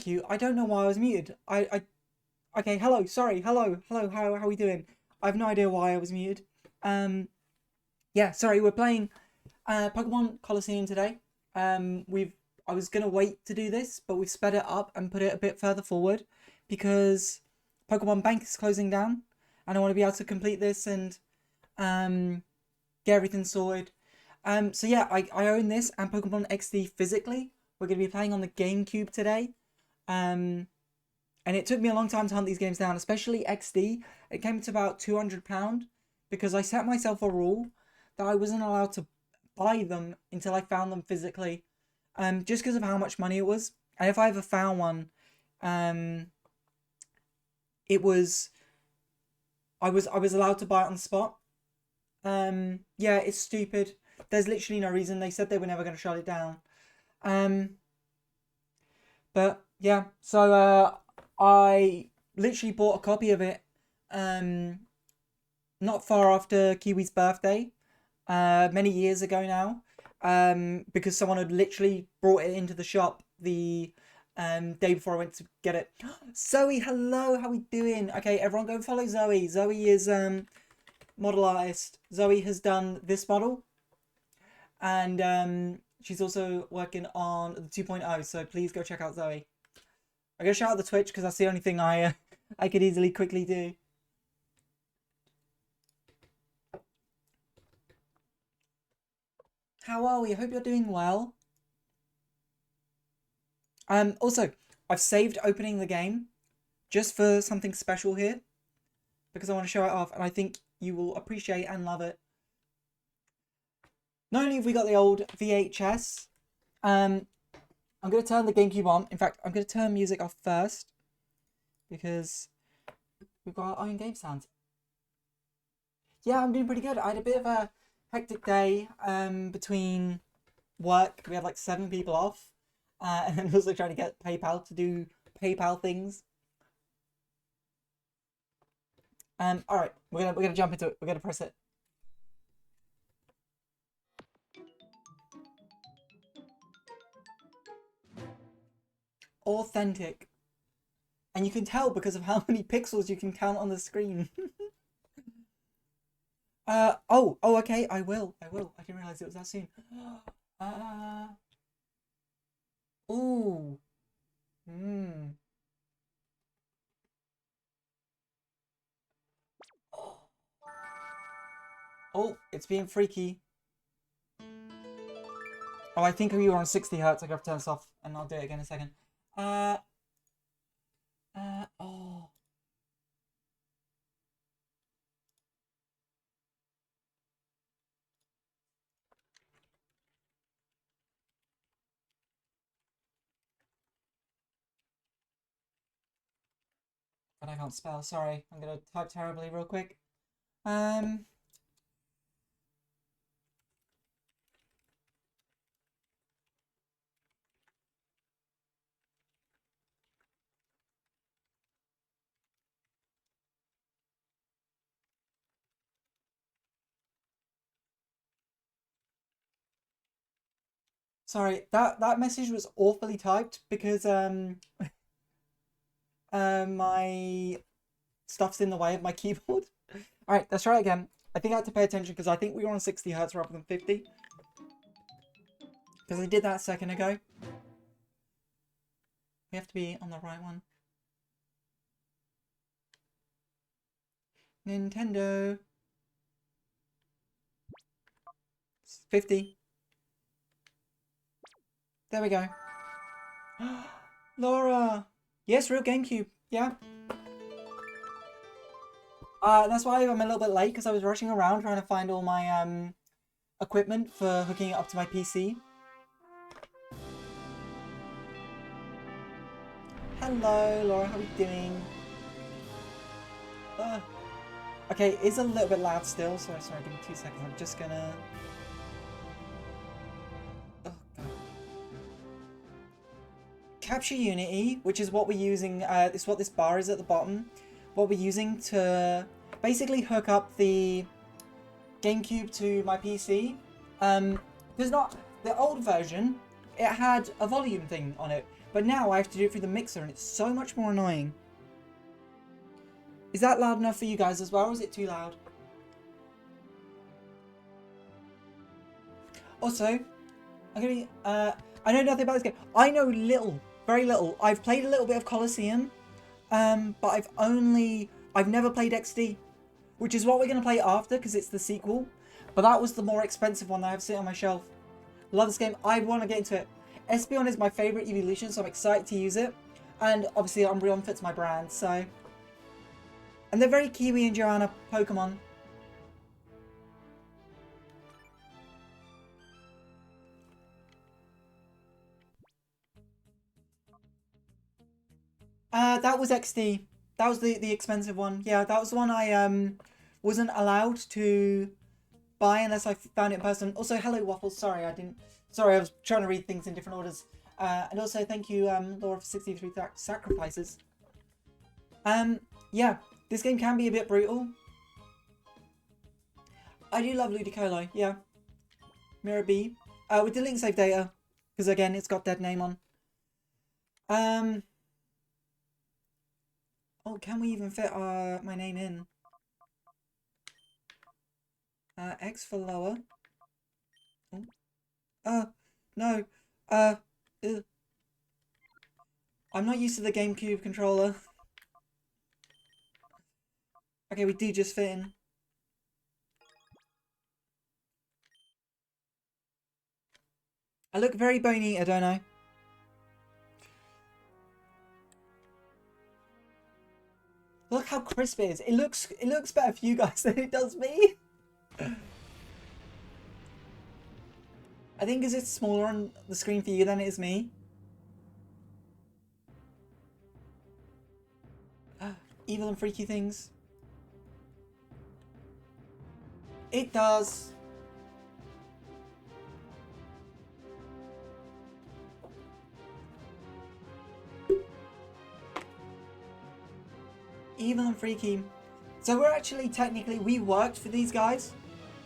you. I don't know why I was muted. Okay, hello, sorry, hello, how are we doing? I have no idea why I was muted. Yeah, sorry, we're playing Pokemon Colosseum today. I was gonna wait to do this, but we've sped it up and put it a bit further forward because Pokemon Bank is closing down, and I want to be able to complete this and get everything sorted. So yeah, I own this and Pokemon XD physically. We're gonna be playing on the GameCube today. And it took me a long time to hunt these games down, especially XD. It came to about £200 because I set myself a rule that I wasn't allowed to buy them until I found them physically, just because of how much money it was. And if I ever found one, it was I was allowed to buy it on the spot. Yeah, it's stupid. There's literally no reason. They said they were never going to shut it down. But yeah, so I literally bought a copy of it not far after Kiwi's birthday, many years ago now, because someone had literally brought it into the shop the day before I went to get it. Zoe, hello, how we doing? Okay, everyone go and follow Zoe. Zoe is model artist. Zoe has done this model, and she's also working on the 2.0, so please go check out Zoe. I'm gonna shout out the Twitch because that's the only thing I could easily quickly do. How are we? I hope you're doing well. Also, I've saved opening the game just for something special here because I want to show it off, and I think you will appreciate and love it. Not only have we got the old VHS, I'm going to turn the GameCube on. In fact, I'm going to turn music off first because we've got our own game sounds. Yeah, I'm doing pretty good. I had a bit of a hectic day between work. We had like 7 people off, and then also trying to get PayPal to do PayPal things. All right, we're gonna jump into it. We're gonna press it. Authentic. And you can tell because of how many pixels you can count on the screen. Oh, okay, I will. I didn't realize it was that soon. Ooh. Hmm. Oh, it's being freaky. Oh, I think we were on 60 hertz. I gotta turn this off and I'll do it again in a second. Oh. But I can't spell, sorry. I'm gonna type terribly real quick. Sorry, that message was awfully typed because my stuff's in the way of my keyboard. Alright, let's try it again. I think I had to pay attention because I think we were on 60 hertz rather than 50. Because I did that a second ago. We have to be on the right one. Nintendo. 50. There we go. Laura! Yes, real GameCube. Yeah. That's why I'm a little bit late because I was rushing around trying to find all my equipment for hooking it up to my PC. Hello, Laura. How are you doing? Okay, it's a little bit loud still. Sorry, give me 2 seconds. I'm just gonna... Oh, God. Capture Unity, which is what we're using, it's what this bar is at the bottom. What we're using to basically hook up the GameCube to my PC. There's not... The old version, it had a volume thing on it, But now I have to do it through the mixer, and it's so much more annoying. Is that loud enough for you guys as well, or is it too loud? Also, I'm gonna be, I know nothing about this game. I know little, very little. I've played a little bit of Colosseum, but I've never played XD, which is what we're gonna play after, because it's the sequel. But that was the more expensive one that I have sitting on my shelf. Love this game. I want to get into it. Espeon is my favourite evolution, so I'm excited to use it. And obviously Umbreon fits my brand, so... And they're very Kiwi and Joanna Pokemon. That was XD. That was the expensive one. Yeah, that was the one I wasn't allowed to buy unless I found it in person. Also, hello Waffles. Sorry, I didn't. Sorry, I was trying to read things in different orders. And also, thank you, Laura, for 63 sacrifices. Yeah, this game can be a bit brutal. I do love Ludicolo. Yeah. Mirror B. We're deleting save data because again, it's got dead name on. Oh, can we even fit my name in? X for lower. Oh. No. Ew. I'm not used to the GameCube controller. Okay, we do just fit in. I look very bony, I don't know. Look how crisp it is. It looks better for you guys than it does me. I think because it's smaller on the screen for you than it is me. Evil and freaky things. It does. Evil and freaky. So we're actually technically, we worked for these guys.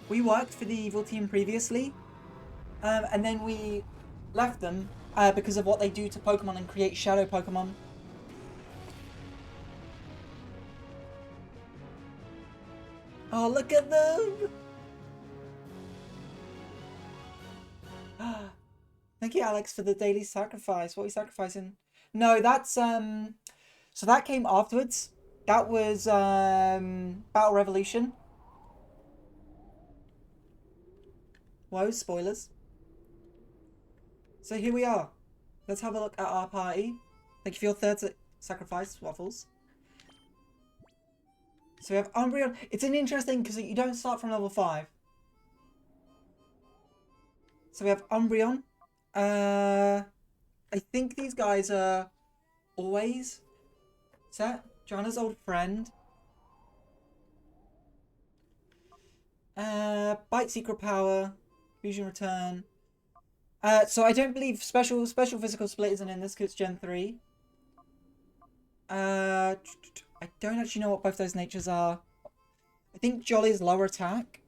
We worked for the evil team previously. And then we left them because of what they do to Pokemon and create shadow Pokemon. Oh, look at them! Thank you, Alex, for the daily sacrifice. What are you sacrificing? No, that's so that came afterwards. That was Battle Revolution. Whoa, spoilers. So here we are. Let's have a look at our party. Thank you for your third sacrifice, Waffles. So we have Umbreon. It's an interesting because you don't start from level 5. So we have Umbreon. I think these guys are always set. Joanna's old friend. Bite Secret Power. Fusion Return. So I don't believe special physical split isn't in this because it's Gen 3. I don't actually know what both those natures are. I think Jolly's lower attack.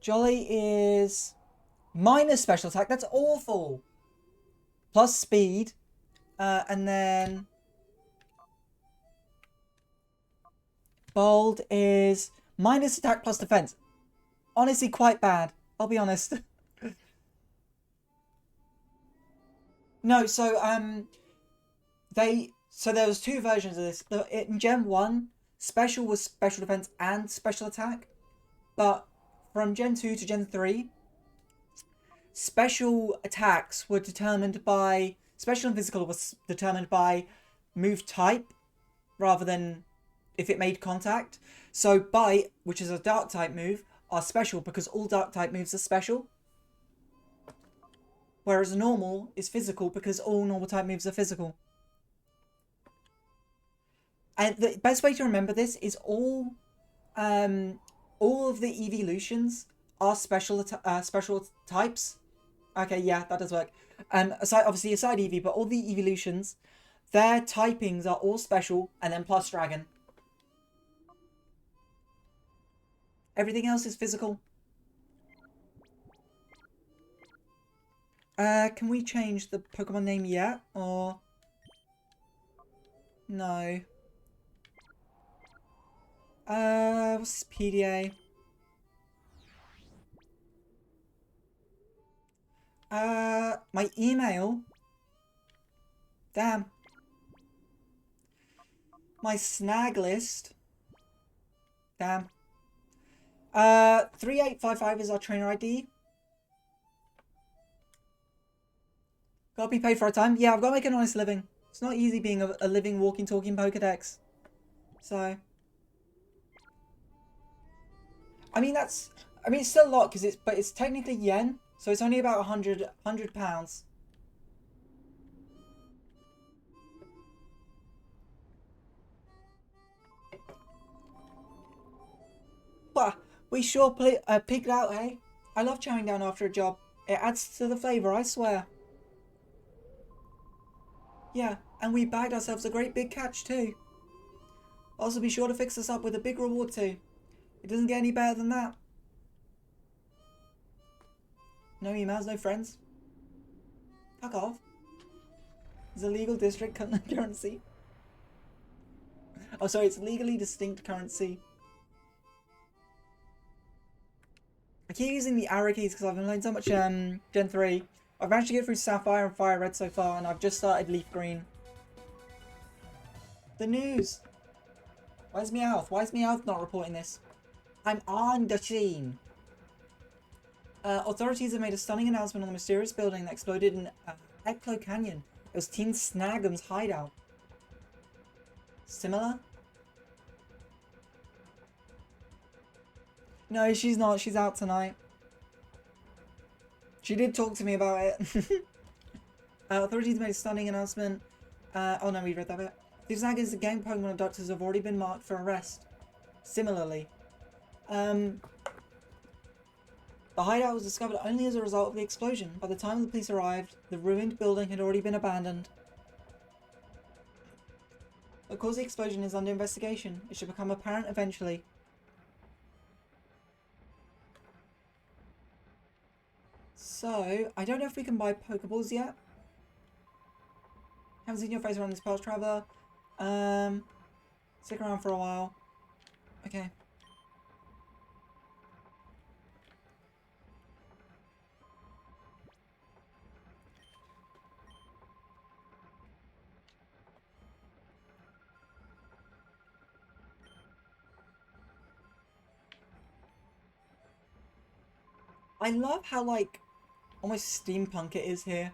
Jolly is minus special attack. That's awful. Plus speed. And then Bold is minus attack plus defense. Honestly, quite bad. I'll be honest. No, so there was two versions of this. In Gen 1, special was special defense and special attack. But from Gen 2 to Gen 3, special attacks were determined by... Special and physical was determined by move type rather than if it made contact. So Bite, which is a dark type move, are special because all dark type moves are special. Whereas normal is physical because all normal type moves are physical. And the best way to remember this is all of the evolutions are special types. Okay, yeah, that does work. Obviously aside Eevee, but all the evolutions, their typings are all special and then plus dragon. Everything else is physical. Can we change the Pokemon name yet? Or... No. What's this PDA? My email? Damn. My snag list? Damn. 3855 is our trainer ID. Gotta be paid for our time. Yeah, I've got to make an honest living. It's not easy being a living, walking, talking Pokedex. So... I mean, it's still a lot, but it's technically yen, so it's only about 100 pounds. Bah, we sure pigged out, hey? I love chowing down after a job. It adds to the flavour, I swear. Yeah, and we bagged ourselves a great big catch too. Also, be sure to fix us up with a big reward too. It doesn't get any better than that. No emails, no friends. Fuck off. It's a legal district currency. Oh, sorry, it's legally distinct currency. I keep using the arrow keys because I've been playing so much Gen 3. I've managed to get through Sapphire and Fire Red so far, and I've just started Leaf Green. The news! Where's Meowth? Why is Meowth not reporting this? I'm on the scene! Authorities have made a stunning announcement on the mysterious building that exploded in Eklo Canyon. It was Teen Snagum's hideout. Similar? No, she's not. She's out tonight. She did talk to me about it. Authorities made a stunning announcement. Oh no, we read that bit. These Snagums, the gang Pokemon abductors, have already been marked for arrest. Similarly. The hideout was discovered only as a result of the explosion. By the time the police arrived, the ruined building had already been abandoned. The cause of the explosion is under investigation. It should become apparent eventually. So, I don't know if we can buy Pokeballs yet. Haven't seen your face around this past, Traveler. Stick around for a while. Okay. I love how, like, almost steampunk it is here.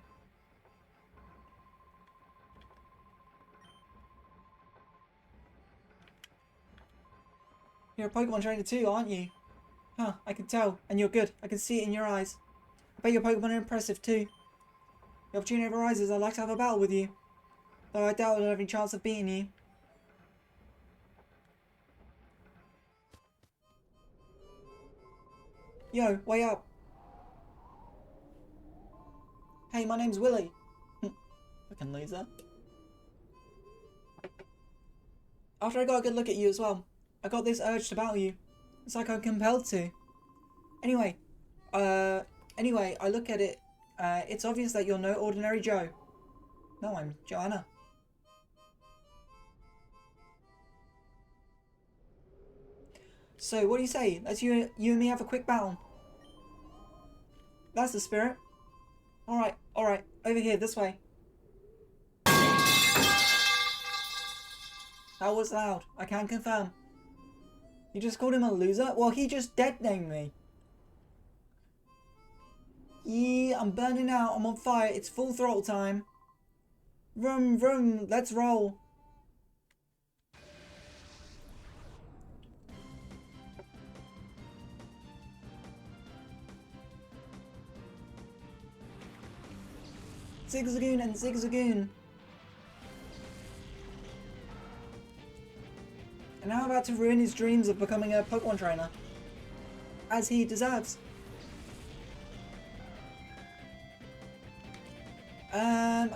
You're a Pokemon trainer too, aren't you? Huh, I can tell. And you're good. I can see it in your eyes. I bet your Pokemon are impressive too. The opportunity ever arises, I'd like to have a battle with you. Though I doubt I'll have any chance of beating you. Yo, way up. Hey, my name's Willy. Fucking loser. After I got a good look at you as well, I got this urge to battle you. It's like I'm compelled to. Anyway, I look at it. It's obvious that you're no ordinary Joe. No, I'm Joanna. So, what do you say? Let's you and me have a quick battle. That's the spirit. Alright, over here, this way. That was loud, I can confirm. You just called him a loser? Well, he just dead-named me. Yeah, I'm burning out, I'm on fire, it's full throttle time. Vroom, vroom, let's roll. Zigzagoon and Zigzagoon. And now I'm about to ruin his dreams of becoming a Pokemon trainer. As he deserves.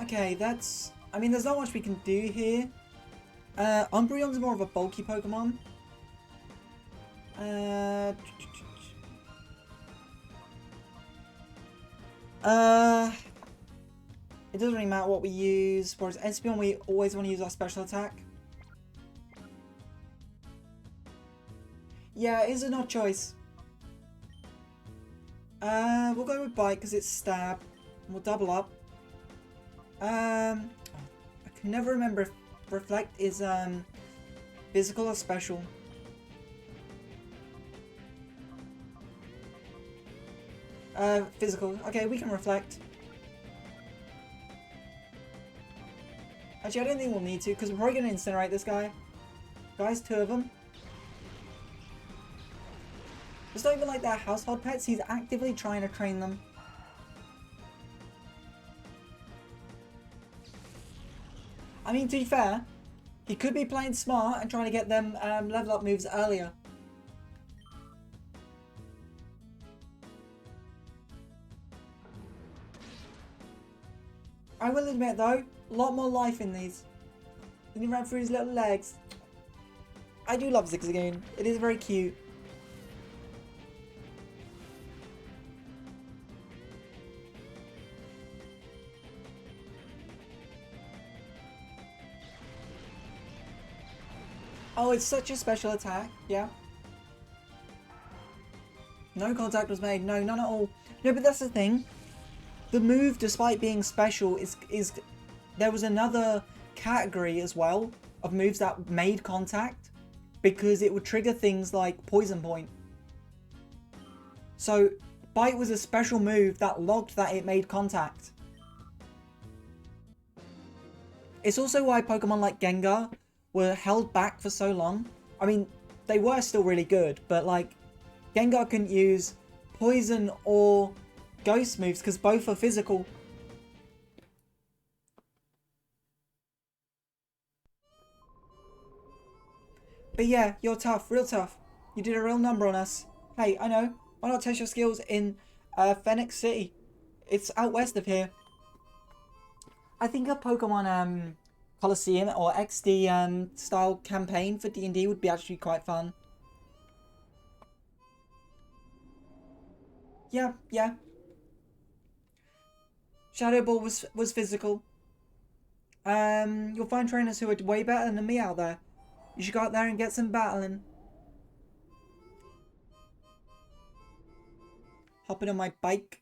Okay, that's... I mean, there's not much we can do here. Umbreon's more of a bulky Pokemon. Uh, uh, it doesn't really matter what we use. Whereas Espeon, we always want to use our special attack. Yeah, it is an odd choice. We'll go with Bite because it's stab. We'll double up. I can never remember if Reflect is physical or special. Physical. Okay, we can Reflect. Actually, I don't think we'll need to because we're probably going to incinerate this guy. Guys, 2 of them. It's not even like they're household pets, he's actively trying to train them. I mean, to be fair, he could be playing smart and trying to get them level up moves earlier. I will admit though, a lot more life in these. Then he ran through his little legs. I do love Zigzagoon, it is very cute. Oh, it's such a special attack, yeah. No contact was made, no, none at all. No, but that's the thing. The move, despite being special, is there was another category as well of moves that made contact because it would trigger things like Poison Point. So, Bite was a special move that logged that it made contact. It's also why Pokemon like Gengar were held back for so long. I mean, they were still really good, but like, Gengar couldn't use Poison or Ghost moves because both are physical. But yeah, you're tough, real tough. You did a real number on us. Hey, I know. Why not test your skills in Phoenix City? It's out west of here. I think a Pokemon Colosseum or XD style campaign for D&D would be actually quite fun. Yeah, yeah. Shadow Ball was physical. You'll find trainers who are way better than me out there. You should go out there and get some battling. Hopping on my bike.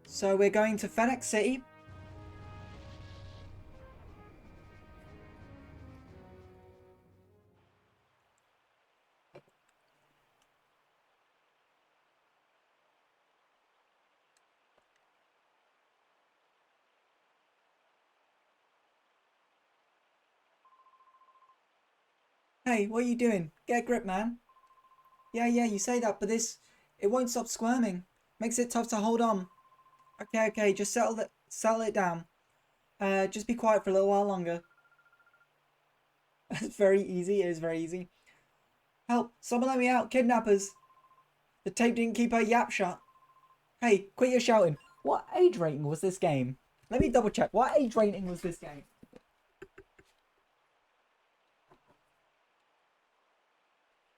So we're going to Phoenix City. Hey, what are you doing? Get a grip, man. Yeah, you say that, but it won't stop squirming. Makes it tough to hold on. Okay, just settle it down. Just be quiet for a little while longer. It's very easy, it is very easy. Help, someone let me out, kidnappers. The tape didn't keep her yap shut. Hey, quit your shouting. What age rating was this game? Let me double check. What age rating was this game?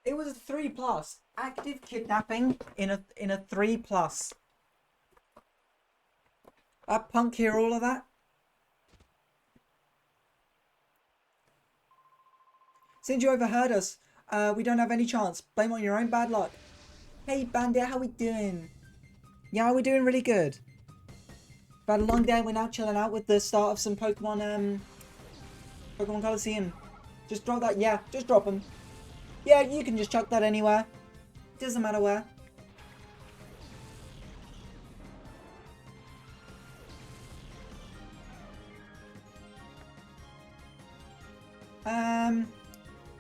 It was a 3+. Active kidnapping in a 3+. That punk hear all of that? Since you overheard us, we don't have any chance. Blame on your own bad luck. Hey Bandit, how we doing? Yeah, we're doing really good. We've had a long day, we're now chilling out with the start of some Pokemon Colosseum. Just drop that, yeah, just drop them. Yeah, you can just chuck that anywhere. Doesn't matter where.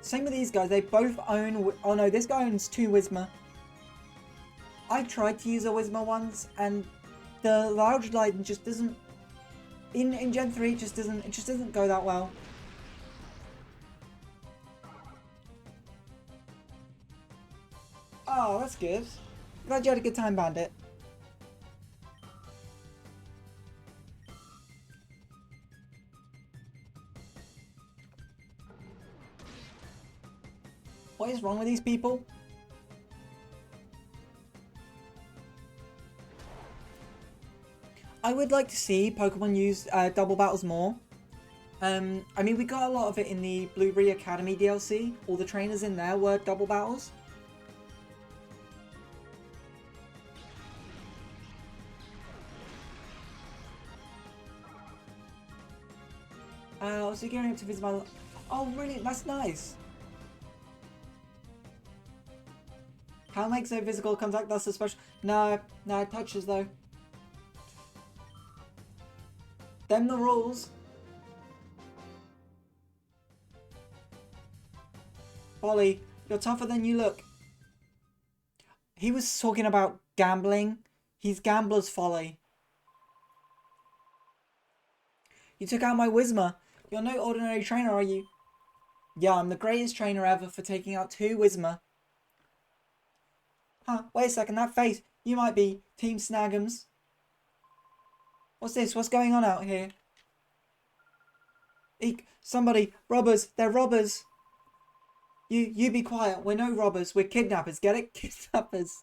Same with these guys. They both own... Oh no, this guy owns 2 Whismur. I tried to use a Whismur once, and the large light just doesn't... In Gen 3, it just doesn't go that well. Oh, that's good. Glad you had a good time, Bandit. What is wrong with these people? I would like to see Pokemon use double battles more. I mean, we got a lot of it in the Blueberry Academy DLC. All the trainers in there were double battles. Also gearing up to visit my... Oh, really? That's nice. How makes no physical contact thus special? No, it touches though. Them the rules. Ollie, you're tougher than you look. He was talking about gambling. He's gambler's folly. You took out my Whismur. You're no ordinary trainer, are you? Yeah, I'm the greatest trainer ever for taking out 2 Whismur. Huh, wait a second, that face. You might be Team Snag'ems. What's this? What's going on out here? Eek, somebody, robbers, they're robbers. You be quiet, we're no robbers, we're kidnappers, get it? Kidnappers.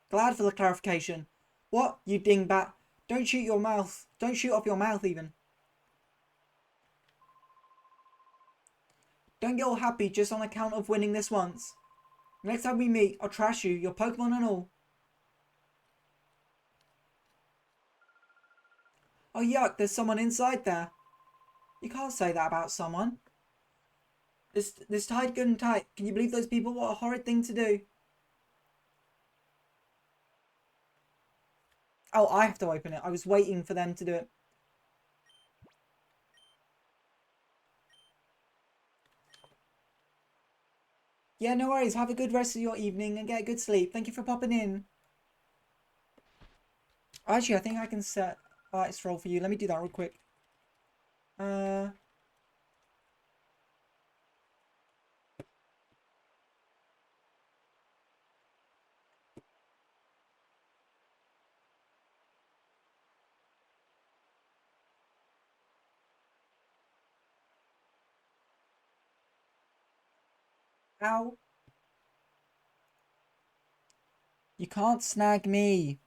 Glad for the clarification. What, you dingbat? Don't shoot your mouth. Don't shoot off your mouth even. Don't get all happy just on account of winning this once. Next time we meet, I'll trash you, your Pokemon and all. Oh yuck, there's someone inside there. You can't say that about someone. This tied good and tight. Can you believe those people? What a horrid thing to do. Oh, I have to open it. I was waiting for them to do it. Yeah, no worries. Have a good rest of your evening and get a good sleep. Thank you for popping in. Actually, I think I can set artist role for you. Let me do that real quick. Ow. You can't snag me.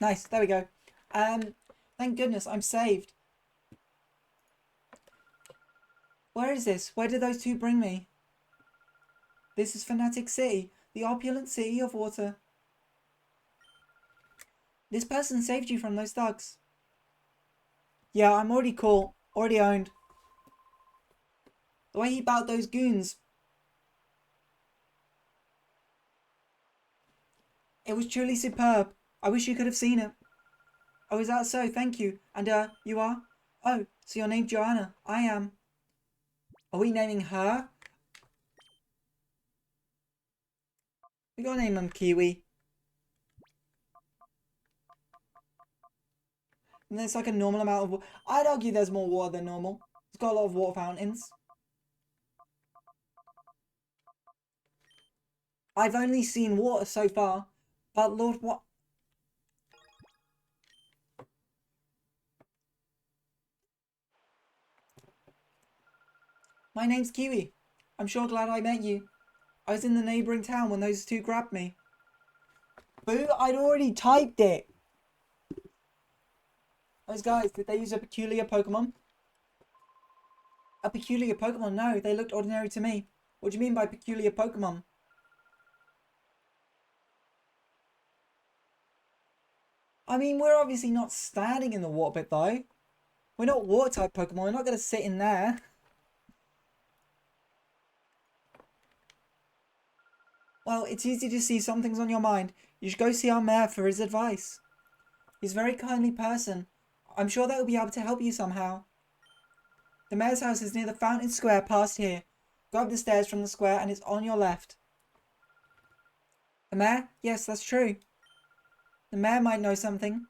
Nice, there we go. Thank goodness, I'm saved. Where is this? Where did those 2 bring me? This is Fanatic City, the opulent city of water. This person saved you from those thugs. Yeah, I'm already caught. Already owned. The way he battled those goons. It was truly superb. I wish you could have seen it. Oh, is that so? Thank you. And, you are? Oh, so you're named Joanna. I am. Are we naming her? We gotta name him Kiwi. And there's like a normal amount of water. I'd argue there's more water than normal. It's got a lot of water fountains. I've only seen water so far. But Lord, what? My name's Kiwi. I'm sure glad I met you. I was in the neighbouring town when those 2 grabbed me. Boo, I'd already typed it. Those guys, did they use a peculiar Pokemon? A peculiar Pokemon? No, they looked ordinary to me. What do you mean by peculiar Pokemon? I mean, we're obviously not standing in the water bit though. We're not water type Pokemon, we're not going to sit in there. Well, it's easy to see something's on your mind. You should go see our mayor for his advice. He's a very kindly person. I'm sure that he'll be able to help you somehow. The mayor's house is near the Fountain Square past here. Go up the stairs from the square and it's on your left. The mayor? Yes, that's true. The mayor might know something.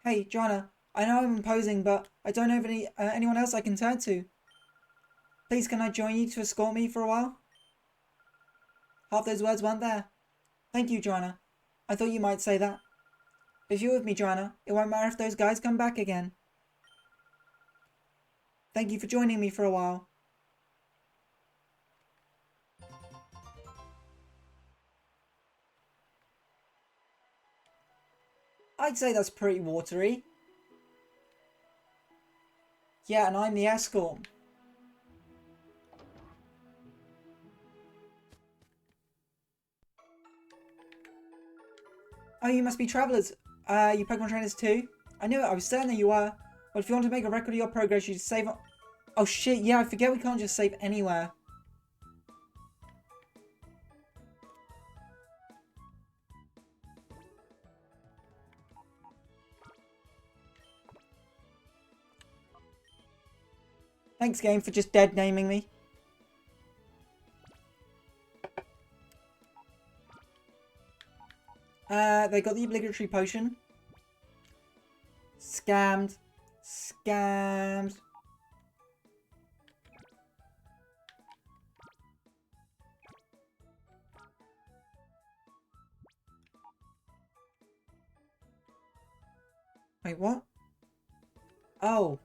Hey, Joanna, I know I'm imposing, but I don't know of anyone else I can turn to. Please, can I join you to escort me for a while? Half those words weren't there. Thank you, Joanna. I thought you might say that. If you're with me, Joanna, it won't matter if those guys come back again. Thank you for joining me for a while. I'd say that's pretty watery. Yeah, and I'm the escort. Oh, you must be travelers. You Pokemon trainers too? I knew it, I was certain that you were. But if you want to make a record of your progress, you save on... Oh shit, yeah, I forget we can't just save anywhere. Thanks, game, for just dead naming me. They got the obligatory potion. Scammed. Scammed. Wait, what? Oh.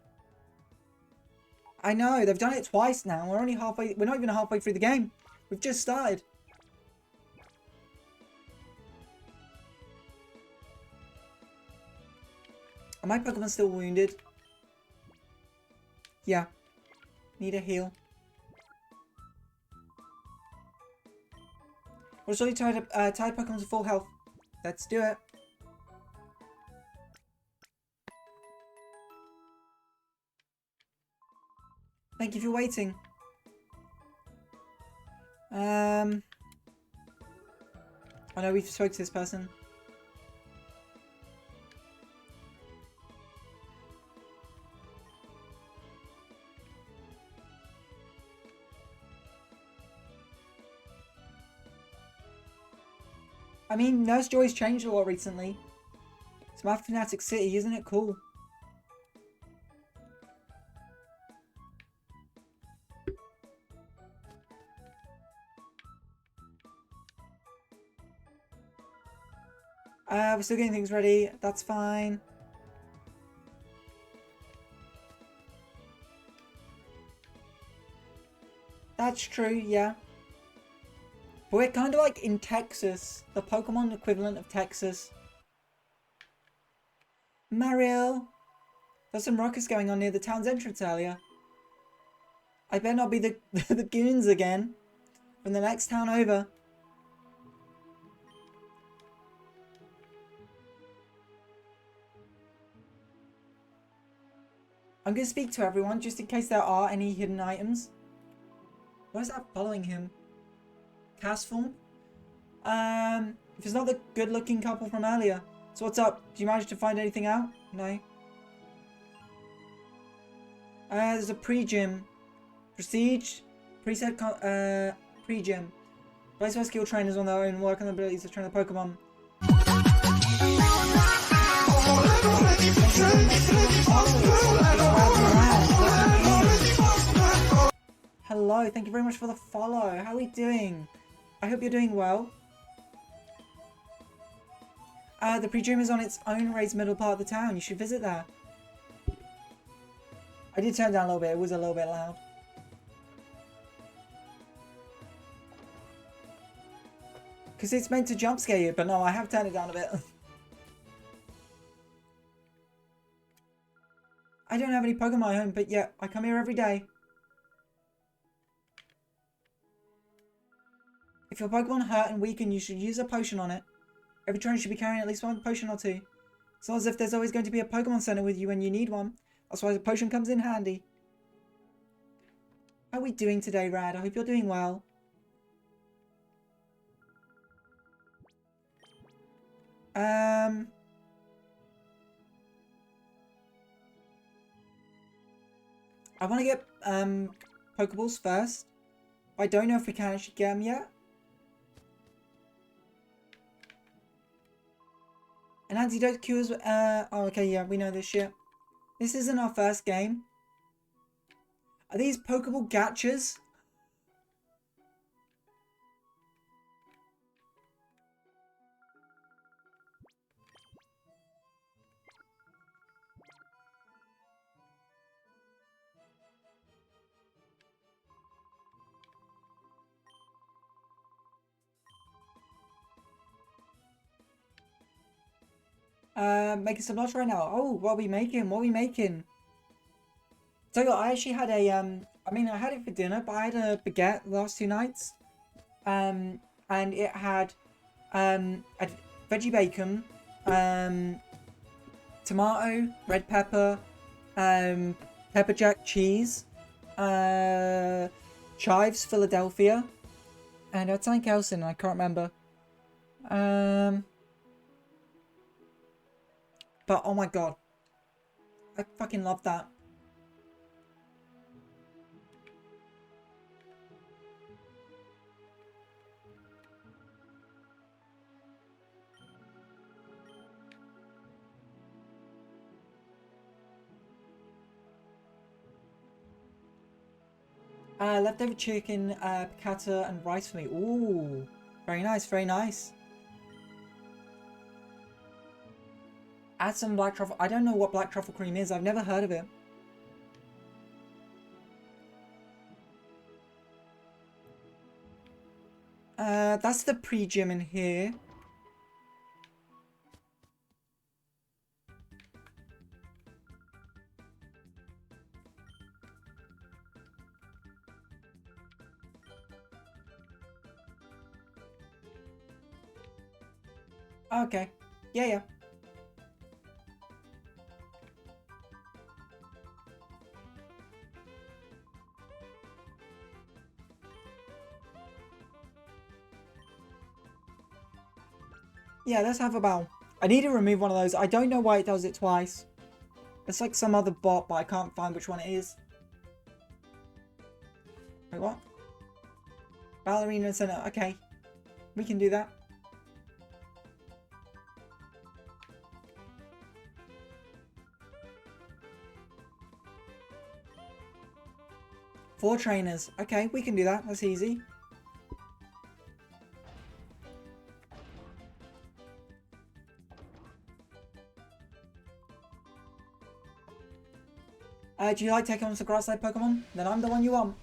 I know, they've done it twice now. We're not even halfway through the game. We've just started. Are my Pokemon still wounded? Yeah. Need a heal. We'll show you tied Pokemon to full health. Let's do it. Thank you for waiting. I know we've spoke to this person. I mean, Nurse Joy's changed a lot recently. It's Math Fanatic City, isn't it cool? We're still getting things ready. That's fine. That's true, yeah. But we're kind of like in Texas. The Pokemon equivalent of Texas. Mariel! There's some ruckus going on near the town's entrance earlier. I better not be the, the goons again. From the next town over. I'm going to speak to everyone just in case there are any hidden items. Why is that following him? Cast form? If it's not the good looking couple from earlier. So what's up? Did you manage to find anything out? No. There's a pre-gym. Prestige. Preset pre-gym. Place where skill trainers on their own work on their abilities to train the Pokemon. Hello, thank you very much for the follow. How are we doing? I hope you're doing well. The pre-gym is on its own raised middle part of the town. You should visit there. I did turn down a little bit. It was a little bit loud. Because it's meant to jump scare you, but no, I have turned it down a bit. I don't have any Pokemon at home, but yeah, I come here every day. If your Pokemon hurt and weaken, you should use a potion on it. Every trainer should be carrying at least one potion or two. It's not as if there's always going to be a Pokemon Center with you when you need one. That's why the potion comes in handy. How are we doing today, Rad? I hope you're doing well. I want to get Pokeballs first. I don't know if we can actually get them yet. An antidote cures... oh, okay, yeah, we know this shit. This isn't our first game. Are these Pokeball gachas? Making some lunch right now. Oh, what are we making? What are we making? So I actually had a I mean I had it for dinner, but I had a baguette the last 2 nights. And it had a veggie bacon, tomato, red pepper, pepper jack cheese, chives Philadelphia, and I had something else in. I can't remember. But oh my god, I fucking love that. Leftover chicken, piccata, and rice for me. Ooh, very nice, very nice. Add some black truffle. I don't know what black truffle cream is. I've never heard of it. That's the pre-gym in here. Okay. Yeah, yeah. Yeah, let's have a bowl. I need to remove one of those. I don't know why it does it twice. It's like some other bot, but I can't find which one it is. Wait, what? Ballerina Center. Okay. We can do that. Four trainers. Okay, we can do that. That's easy. Do you like taking on some grass-type Pokemon? Then I'm the one you want.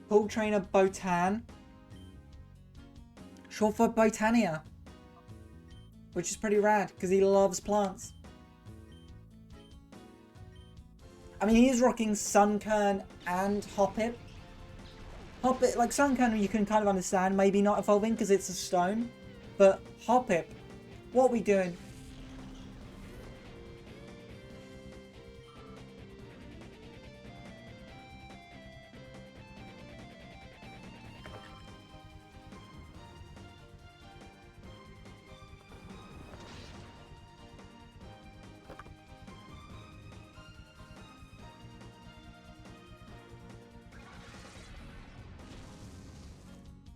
Pool trainer Botan. Short for Botania. Which is pretty rad, because he loves plants. I mean, he's rocking Sunkern and Hoppip. Hoppip, like Sunkern you can kind of understand, maybe not evolving because it's a stone. But Hoppip, what are we doing?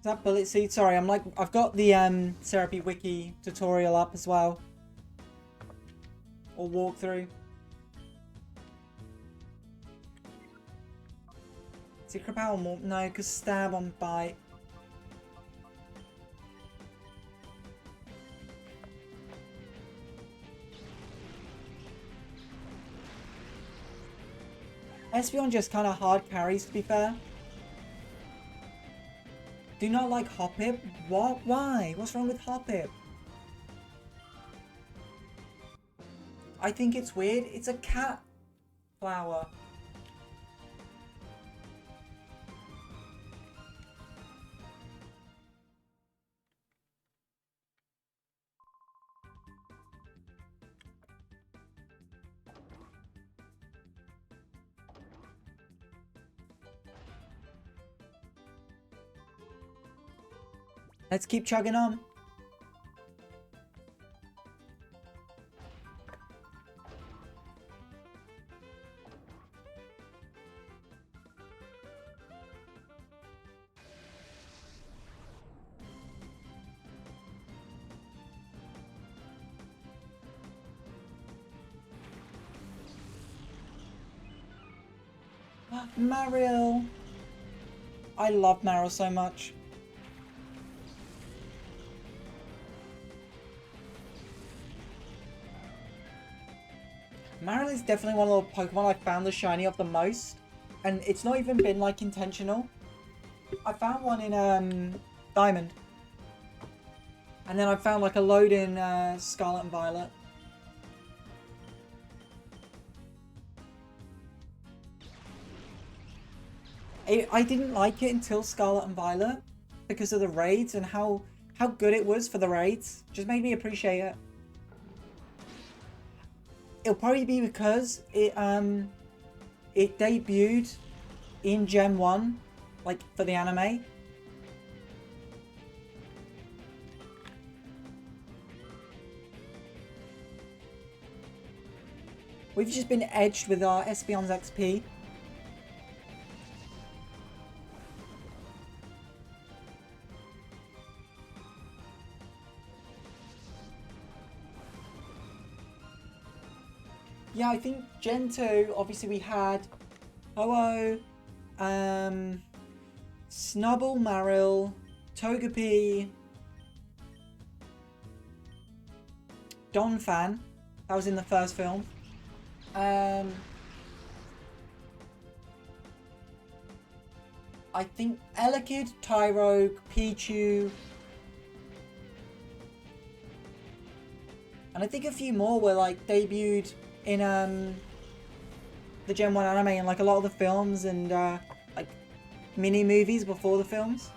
That bullet seed? Sorry, I've got the Therapy Wiki tutorial up as well. Or walkthrough. Secret power more? No, because stab on bite. Espeon just kind of hard carries, to be fair. Do not like Hoppip? What? Why? What's wrong with Hoppip? I think it's weird. It's a cat flower. Let's keep chugging on. Mariel! I love Mariel so much. Mariel is definitely one of the Pokemon I found the shiny of the most. And it's not even been, like, intentional. I found one in, Diamond. And then I found, like, a load in, Scarlet and Violet. I didn't like it until Scarlet and Violet. Because of the raids and how good it was for the raids. Just made me appreciate it. It'll probably be because it debuted in Gen 1, like, for the anime. We've just been edged with our Espeon's XP. Yeah, I think Gen 2, obviously we had Ho-Oh, Snubbull, Marill, Togepi, Donphan, that was in the first film. I think Elekid, Tyrogue, Pichu, and I think a few more were like debuted in the Gen 1 anime and like a lot of the films and like mini movies before the films.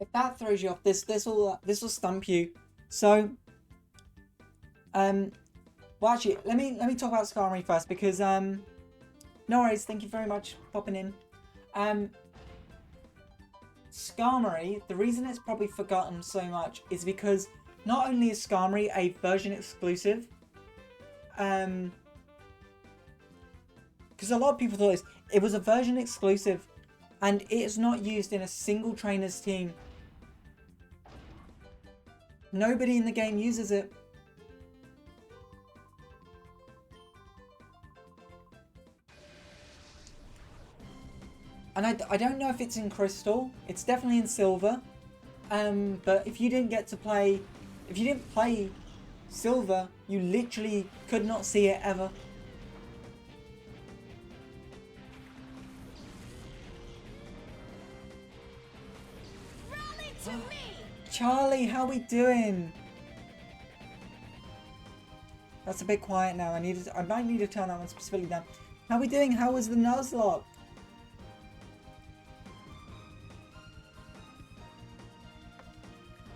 If that throws you off, this will stump you. So, well, actually, let me talk about Skarmory first because no worries. Thank you very much for popping in. Skarmory, the reason it's probably forgotten so much is because not only is Skarmory a version exclusive, because a lot of people thought it was a version exclusive, and it is not used in a single trainer's team. Nobody in the game uses it. And I don't know if it's in Crystal. It's definitely in Silver. But if you didn't play Silver, you literally could not see it ever. Rally to me! Charlie, how we doing? That's a bit quiet now. I might need to turn that one specifically down. How we doing? How was the Nuzlocke?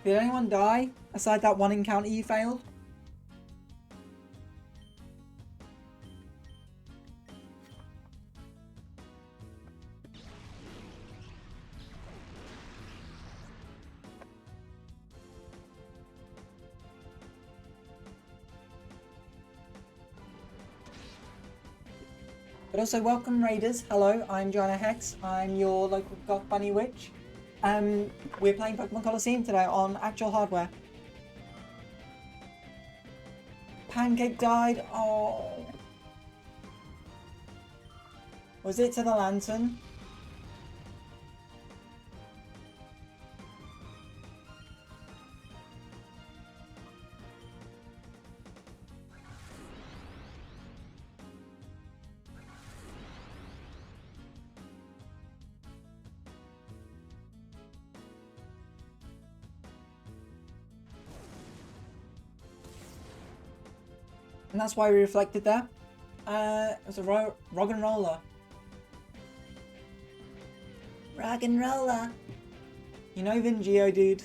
Did anyone die aside that one encounter you failed? But also welcome Raiders. Hello, I'm Joanna Hex. I'm your local goth bunny witch. We're playing Pokemon Colosseum today on actual hardware. Pancake died. Oh. Was it to the lantern? And that's why we reflected there. It was a Rog and Roller. Rog and Roller. You know Vin Geodude.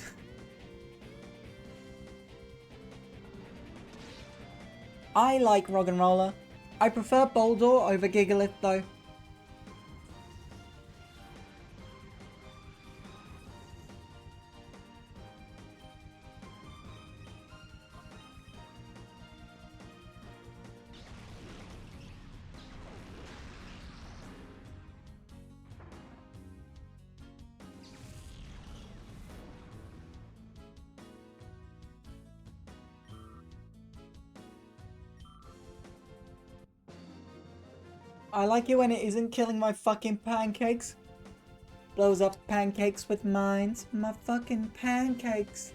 I like Rog and Roller. I prefer Boldor over Gigalith though. I like it when it isn't killing my fucking pancakes. Blows up pancakes with mines. My fucking pancakes.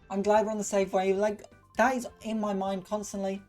I'm glad we're on the safe way. Like, that is in my mind constantly.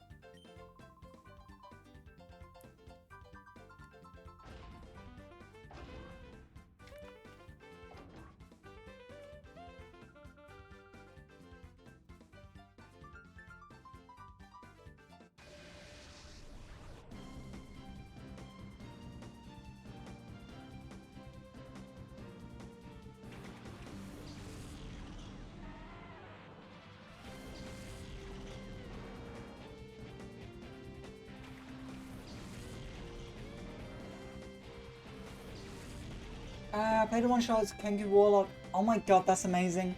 Played a one shot as Kenku Warlock. Oh my god, that's amazing.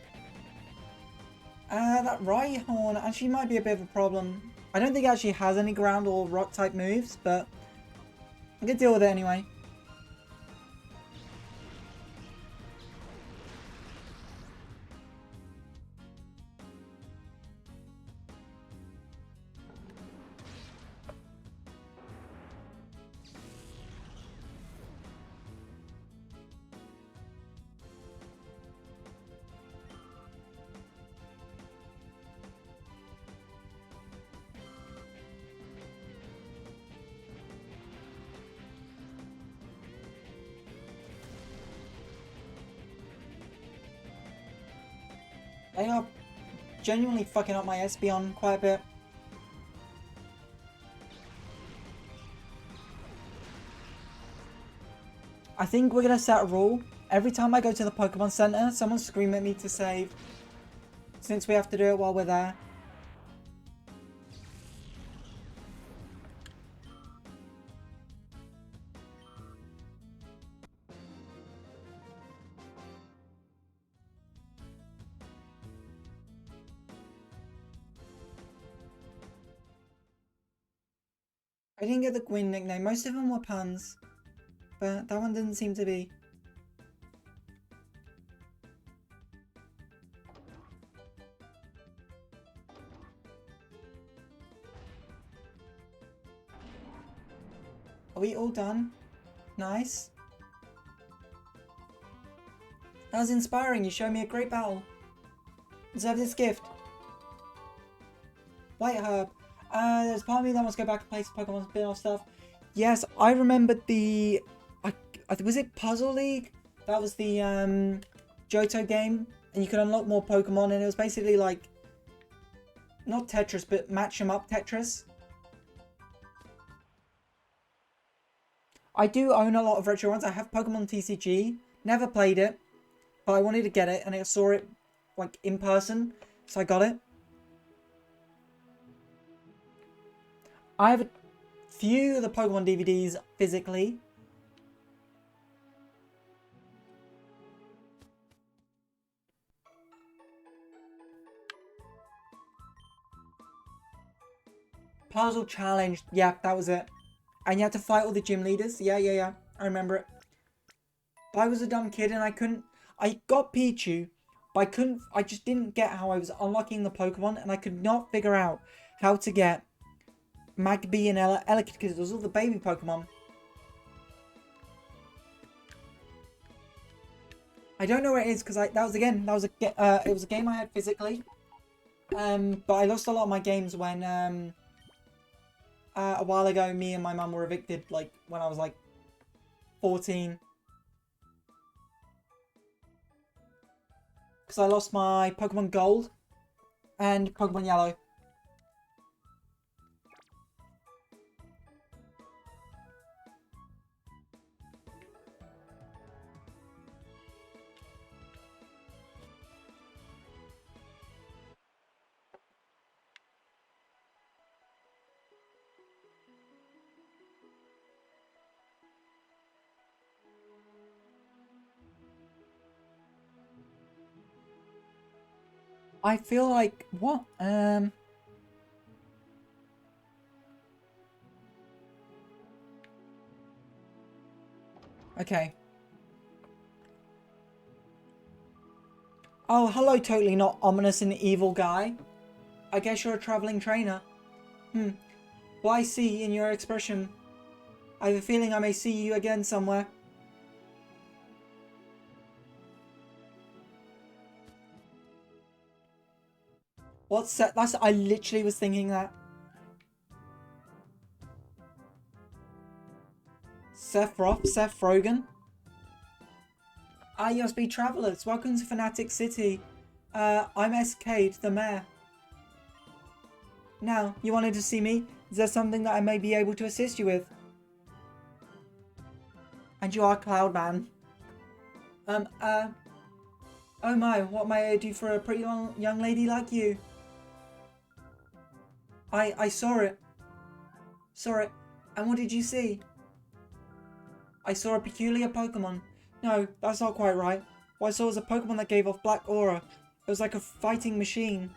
That Rhyhorn actually might be a bit of a problem. I don't think it actually has any ground or rock type moves, but I can deal with it anyway. They are genuinely fucking up my Espeon quite a bit. I think we're gonna set a rule. Every time I go to the Pokemon Center, someone scream at me to save. Since we have to do it while we're there. I didn't get the Gwyn nickname. Most of them were puns. But that one didn't seem to be. Are we all done? Nice. That was inspiring. You showed me a great battle. Deserve this gift. White Herb. There's part of me that wants to go back and play some Pokemon spin-off stuff. Yes, I remembered the... was it Puzzle League? That was the Johto game. And you could unlock more Pokemon, and it was basically like... not Tetris, but match 'em up Tetris. I do own a lot of retro ones. I have Pokemon TCG. Never played it. But I wanted to get it, and I saw it like in person. So I got it. I have a few of the Pokemon DVDs physically. Puzzle Challenge. Yeah, that was it. And you had to fight all the gym leaders. Yeah. I remember it. But I was a dumb kid and I couldn't... I got Pichu, but I just didn't get how I was unlocking the Pokemon, and I could not figure out how to get Magby and Elekid, because it was all the baby Pokemon. I don't know where it is, because it was a game I had physically. But I lost a lot of my games when a while ago me and my mum were evicted, like when I was like 14. Because I lost my Pokemon Gold and Pokemon Yellow. I feel like... what? Okay. Oh, hello, totally not ominous and evil guy. I guess you're a traveling trainer. Well, I see in your expression. I have a feeling I may see you again somewhere. What's that? I literally was thinking that. Seth Rogen. Ah, you must be travellers. Welcome to Fanatic City. I'm SK, the mayor. Now, you wanted to see me? Is there something that I may be able to assist you with? And you are Cloudman. Oh my, what may I do for a pretty young lady like you? I saw it. Saw it. And what did you see? I saw a peculiar Pokemon. No, that's not quite right. What I saw was a Pokemon that gave off black aura. It was like a fighting machine.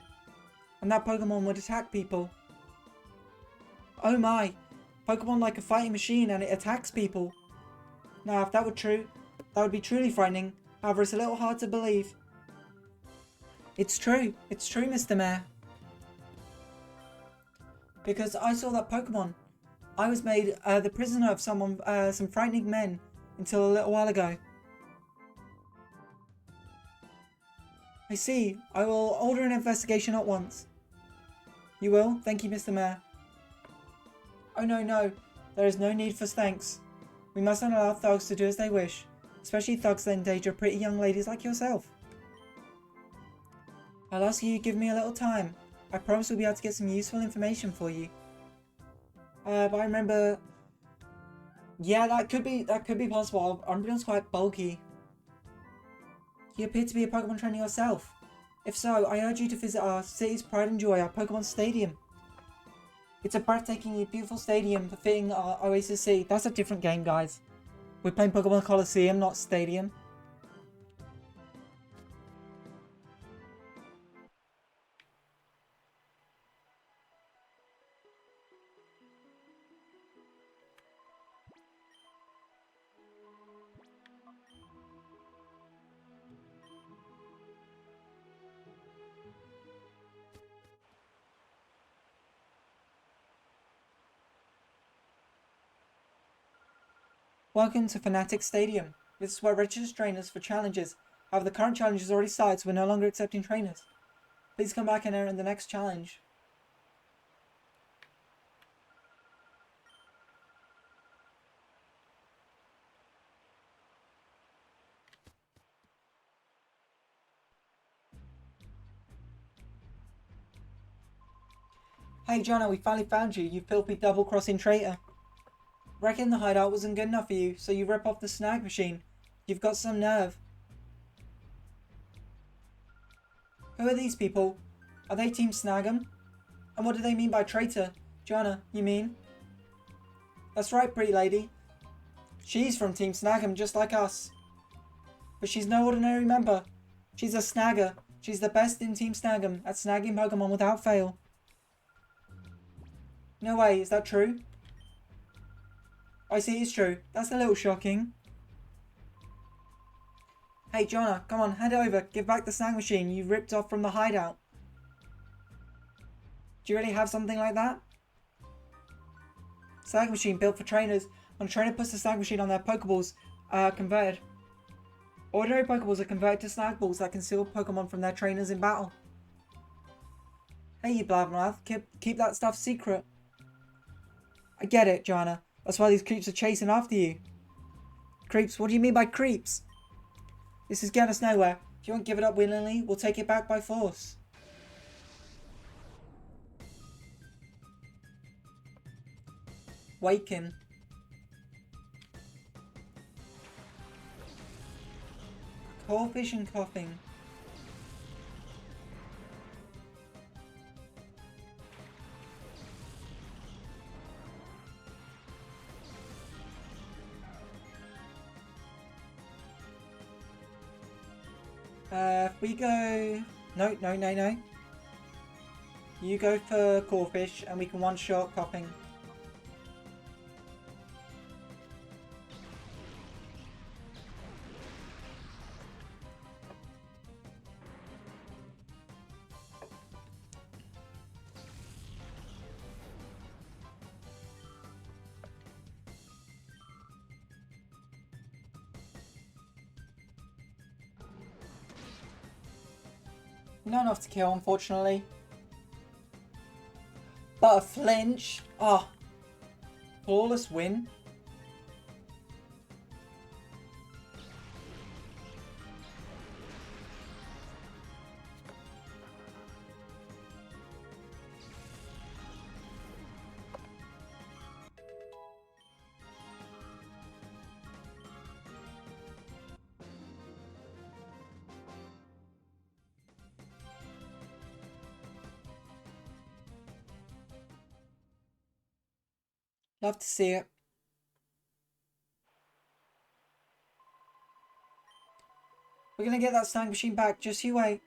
And that Pokemon would attack people. Oh my! Pokemon like a fighting machine and it attacks people. Now, if that were true, that would be truly frightening. However, it's a little hard to believe. It's true, Mr. Mayor. Because I saw that Pokemon. I was made the prisoner of some frightening men until a little while ago. I see. I will order an investigation at once. You will? Thank you, Mr. Mayor. Oh no. There is no need for thanks. We mustn't allow thugs to do as they wish, especially thugs that endanger pretty young ladies like yourself. I'll ask you to give me a little time. I promise we'll be able to get some useful information for you. But I remember... Yeah, that could be possible. Umbreon's quite bulky. You appear to be a Pokemon trainer yourself. If so, I urge you to visit our city's pride and joy, our Pokemon Stadium. It's a breathtakingly beautiful stadium befitting our Oasis City. That's a different game, guys. We're playing Pokemon Colosseum, not Stadium. Welcome to Fanatic Stadium. This is where registered trainers for challenges. However, the current challenge is already started, so we're no longer accepting trainers. Please come back and enter in the next challenge. Hey Jono, we finally found you, you filthy double-crossing traitor. Reckon the hideout wasn't good enough for you, so you rip off the snag machine. You've got some nerve. Who are these people? Are they Team Snag'em? And what do they mean by traitor? Joanna, you mean? That's right, pretty lady. She's from Team Snag'em, just like us. But she's no ordinary member. She's a snagger. She's the best in Team Snag'em at snagging Pokemon without fail. No way, is that true? I see it's true. That's a little shocking. Hey, Joanna, come on, hand it over. Give back the snag machine you ripped off from the hideout. Do you really have something like that? Snag machine built for trainers. When a trainer puts the snag machine on their Pokeballs, converted. Ordinary Pokeballs are converted to snag balls that conceal Pokemon from their trainers in battle. Hey, you blabbermouth, keep that stuff secret. I get it, Joanna. That's why these creeps are chasing after you. Creeps? What do you mean by creeps? This is getting us nowhere. If you won't give it up willingly, we'll take it back by force. Waken. Corfish and coughing. If we go... No. You go for Corfish and we can one-shot coughing. Not enough to kill, unfortunately. But a flinch. Oh. Flawless win. Love to see it. We're gonna get that snag machine back. Just you wait.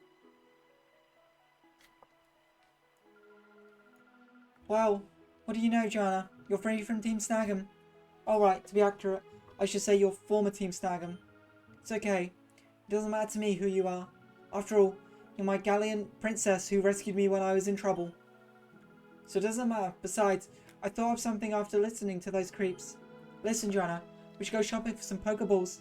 Well, what do you know, Joanna? You're free from Team Snag'em. Alright, to be accurate, I should say you're former Team Snag'em. It's okay. It doesn't matter to me who you are. After all, you're my gallant princess who rescued me when I was in trouble. So it doesn't matter. Besides, I thought of something after listening to those creeps. Listen, Joanna, we should go shopping for some Pokeballs.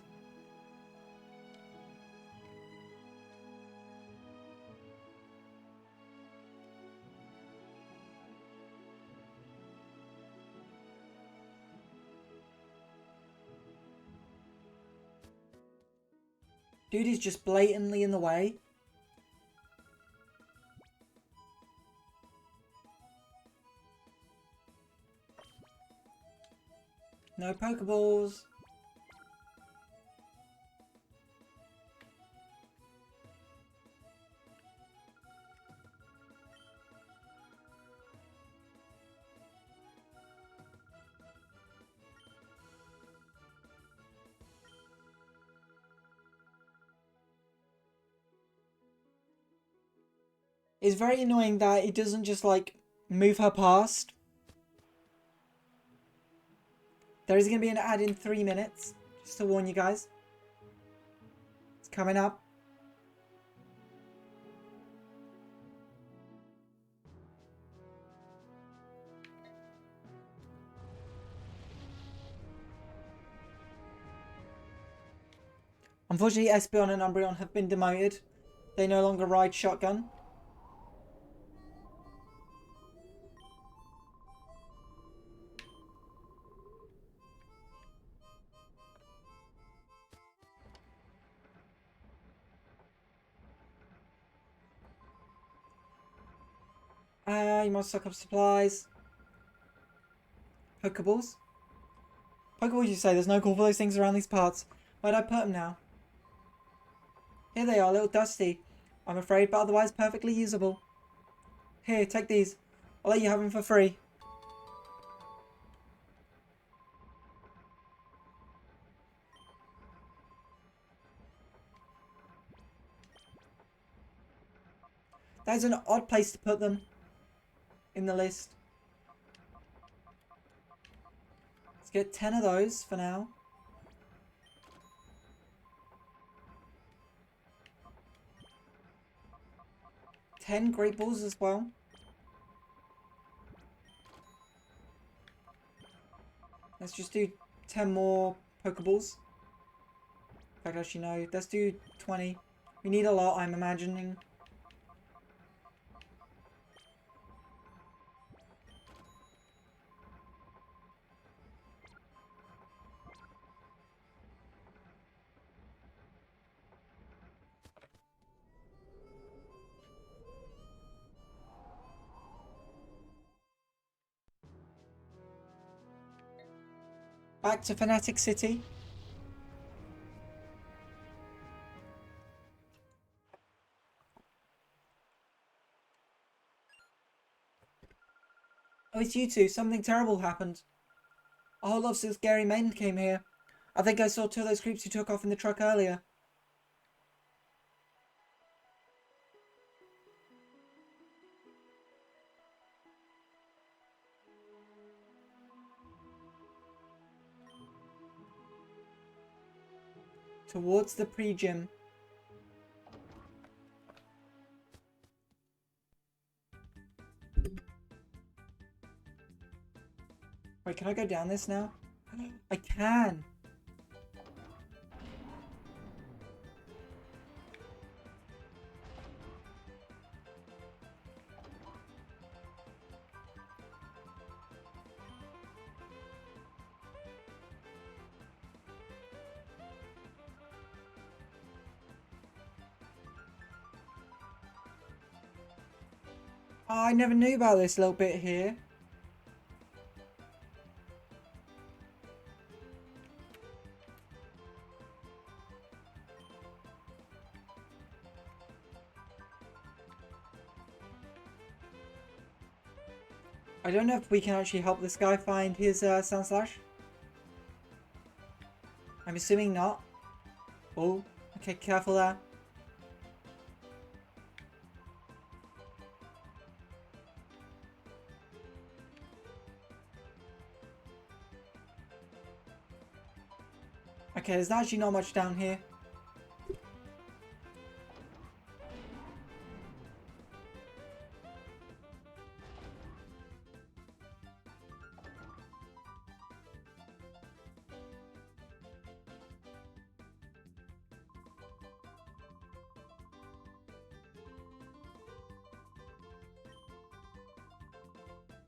Dude is just blatantly in the way. No Pokeballs. It's very annoying that it doesn't just like move her past. There is going to be an ad in 3 minutes, just to warn you guys. It's coming up. Unfortunately, Espeon and Umbreon have been demoted. They no longer ride shotgun. You must suck up supplies. Pokeballs? Pokeballs, you say? There's no call for those things around these parts. Where'd I put them now? Here they are, a little dusty. I'm afraid, but otherwise perfectly usable. Here, take these. I'll let you have them for free. That is an odd place to put them in the list. Let's get 10 of those for now. Ten Great Balls as well. Let's just do 10 more Pokeballs. In fact, actually no, let's do 20. We need a lot, I'm imagining. Back to Fanatic City. Oh, it's you two. Something terrible happened. A whole lot of scary men came here. I think I saw 2 of those creeps who took off in the truck earlier. Towards the pre-gym. Wait, can I go down this now? I can! I never knew about this little bit here. I don't know if we can actually help this guy find his Sound Slash. I'm assuming not. Oh, okay, careful there. Okay, there's actually not much down here.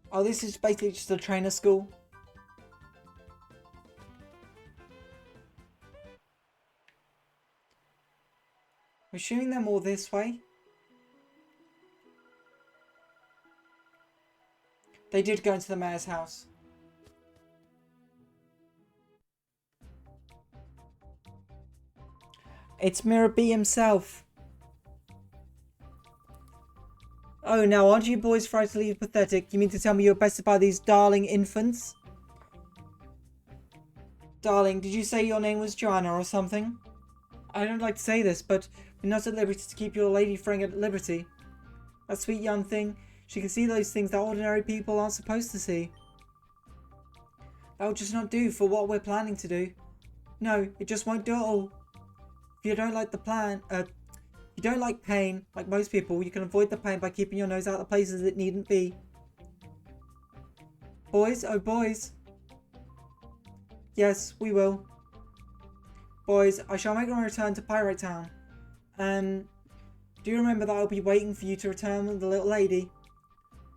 Oh, this is basically just a trainer school. I'm assuming they're more this way. They did go into the mayor's house. It's Mirror B himself. Oh, now aren't you boys frightfully pathetic? You mean to tell me you're bested by these darling infants? Darling, did you say your name was Joanna or something? I don't like to say this, but we're not at liberty to keep your lady friend at liberty. That sweet young thing, she can see those things that ordinary people aren't supposed to see. That would just not do for what we're planning to do. No, it just won't do at all. If you don't like the plan, you don't like pain, like most people, you can avoid the pain by keeping your nose out of places it needn't be. Boys, oh boys. Yes, we will. Boys, I shall make my return to Pirate Town. Do you remember that I'll be waiting for you to return with the little lady?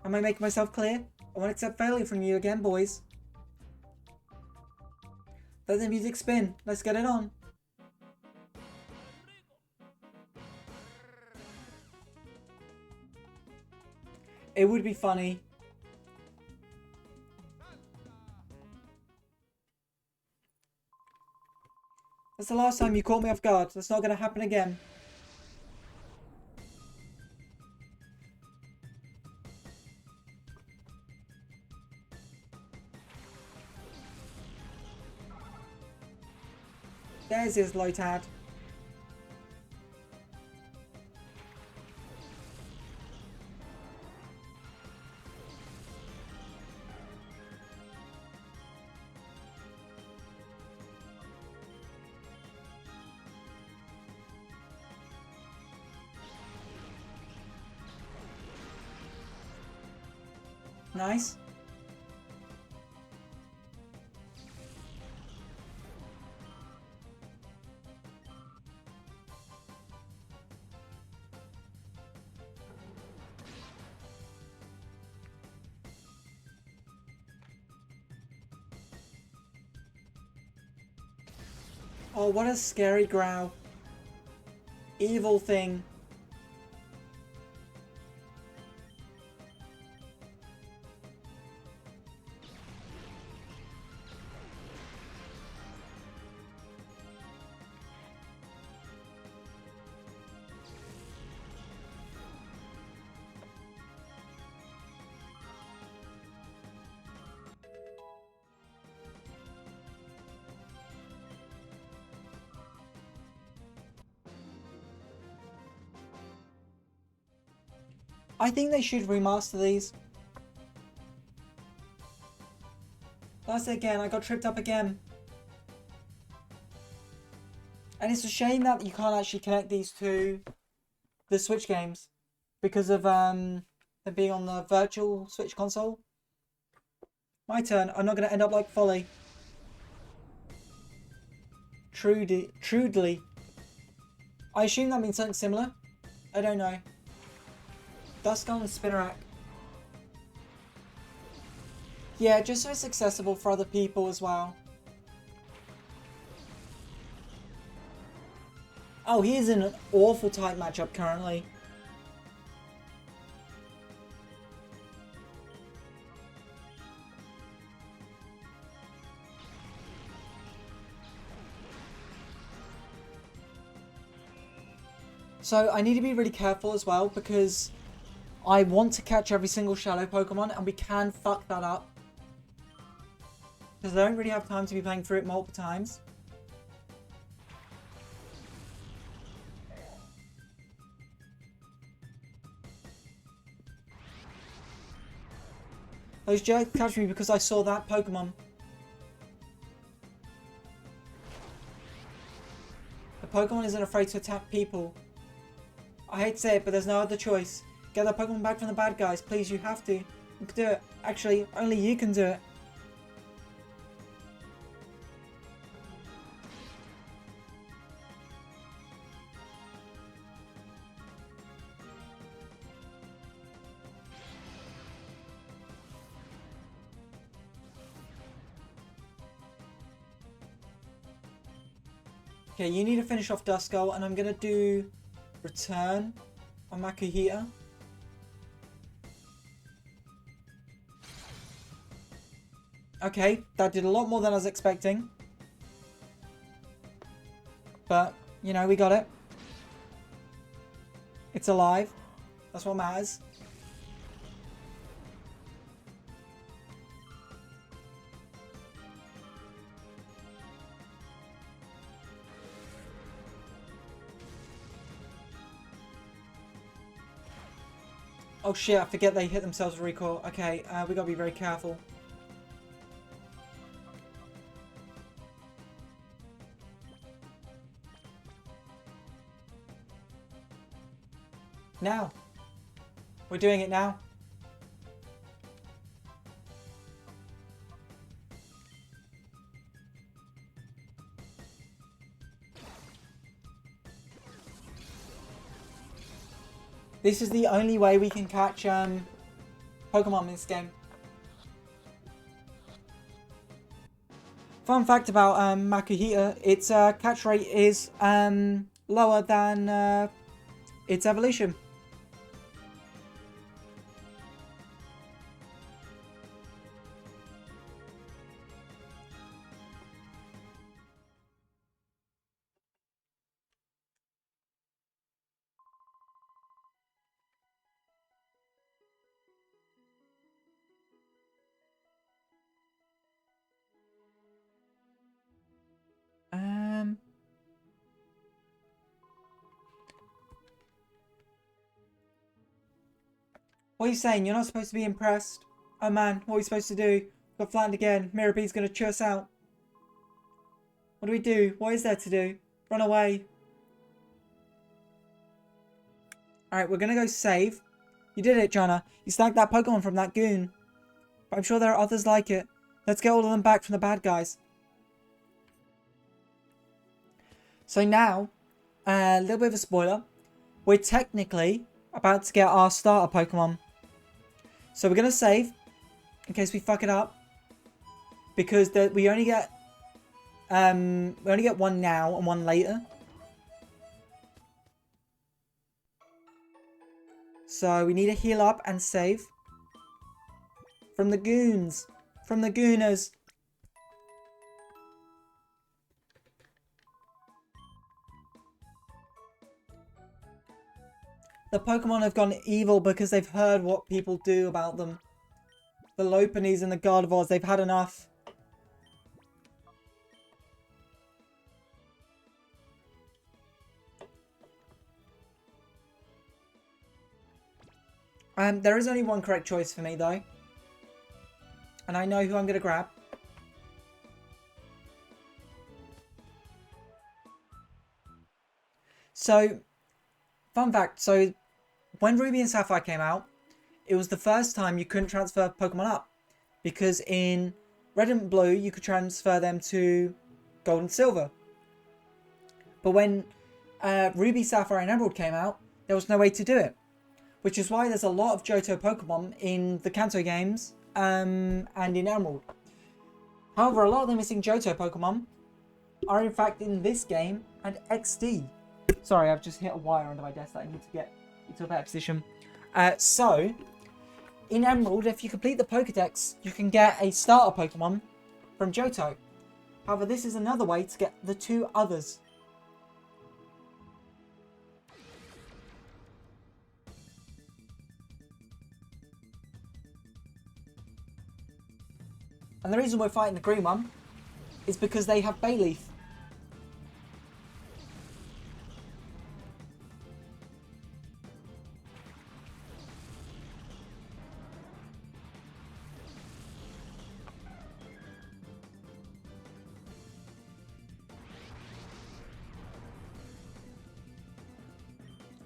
Am I making myself clear? I won't accept failure from you again, boys. Let the music spin. Let's get it on. It would be funny. That's the last time you caught me off guard. That's not going to happen again. There's his Lotad. Nice. Oh, what a scary growl. Evil thing. I think they should remaster these. That's it again, I got tripped up again. And it's a shame that you can't actually connect these to the Switch games because of them being on the virtual Switch console. My turn. I'm not going to end up like Folly. Trudely. I assume that means something similar. I don't know. Duskull and Spinnerack. Yeah, just so it's accessible for other people as well. Oh, he is in an awful tight matchup currently. So I need to be really careful as well because I want to catch every single shadow Pokemon and we can fuck that up. Because I don't really have time to be playing through it multiple times. Those jerks catch me because I saw that Pokemon. The Pokemon isn't afraid to attack people. I hate to say it, but there's no other choice. Get that Pokemon back from the bad guys. Please, you have to. You can do it. Actually, only you can do it. Okay, you need to finish off Duskull, and I'm going to do Return on Makuhita. Okay, that did a lot more than I was expecting. But, you know, we got it. It's alive. That's what matters. Oh shit, I forget they hit themselves with recoil. Okay, we gotta be very careful. Now. We're doing it now. This is the only way we can catch Pokemon in this game. Fun fact about Makuhita, its catch rate is lower than its evolution. What are you saying? You're not supposed to be impressed? Oh man, what are we supposed to do? Got flattened again. Mirabee's gonna chew us out. What do we do? What is there to do? Run away. Alright, we're gonna go save. You did it, Jonna. You snagged that Pokemon from that goon. But I'm sure there are others like it. Let's get all of them back from the bad guys. So now, a little bit of a spoiler. We're technically about to get our starter Pokemon. So we're gonna save in case we fuck it up, because we only get one now and one later. So we need to heal up and save from the goons, from the gooners. The Pokemon have gone evil because they've heard what people do about them. The Lopunnies and the Gardevoirs, they've had enough. There is only one correct choice for me though. And I know who I'm going to grab. So, fun fact, so when Ruby and Sapphire came out, it was the first time you couldn't transfer Pokemon up. Because in Red and Blue, you could transfer them to Gold and Silver. But when Ruby, Sapphire and Emerald came out, there was no way to do it. Which is why there's a lot of Johto Pokemon in the Kanto games and in Emerald. However, a lot of the missing Johto Pokemon are in fact in this game and XD. Sorry, I've just hit a wire under my desk that I need to get into a better position. So, in Emerald, if you complete the Pokedex, you can get a starter Pokemon from Johto. However, this is another way to get the two others. And the reason we're fighting the green one is because they have Bayleaf.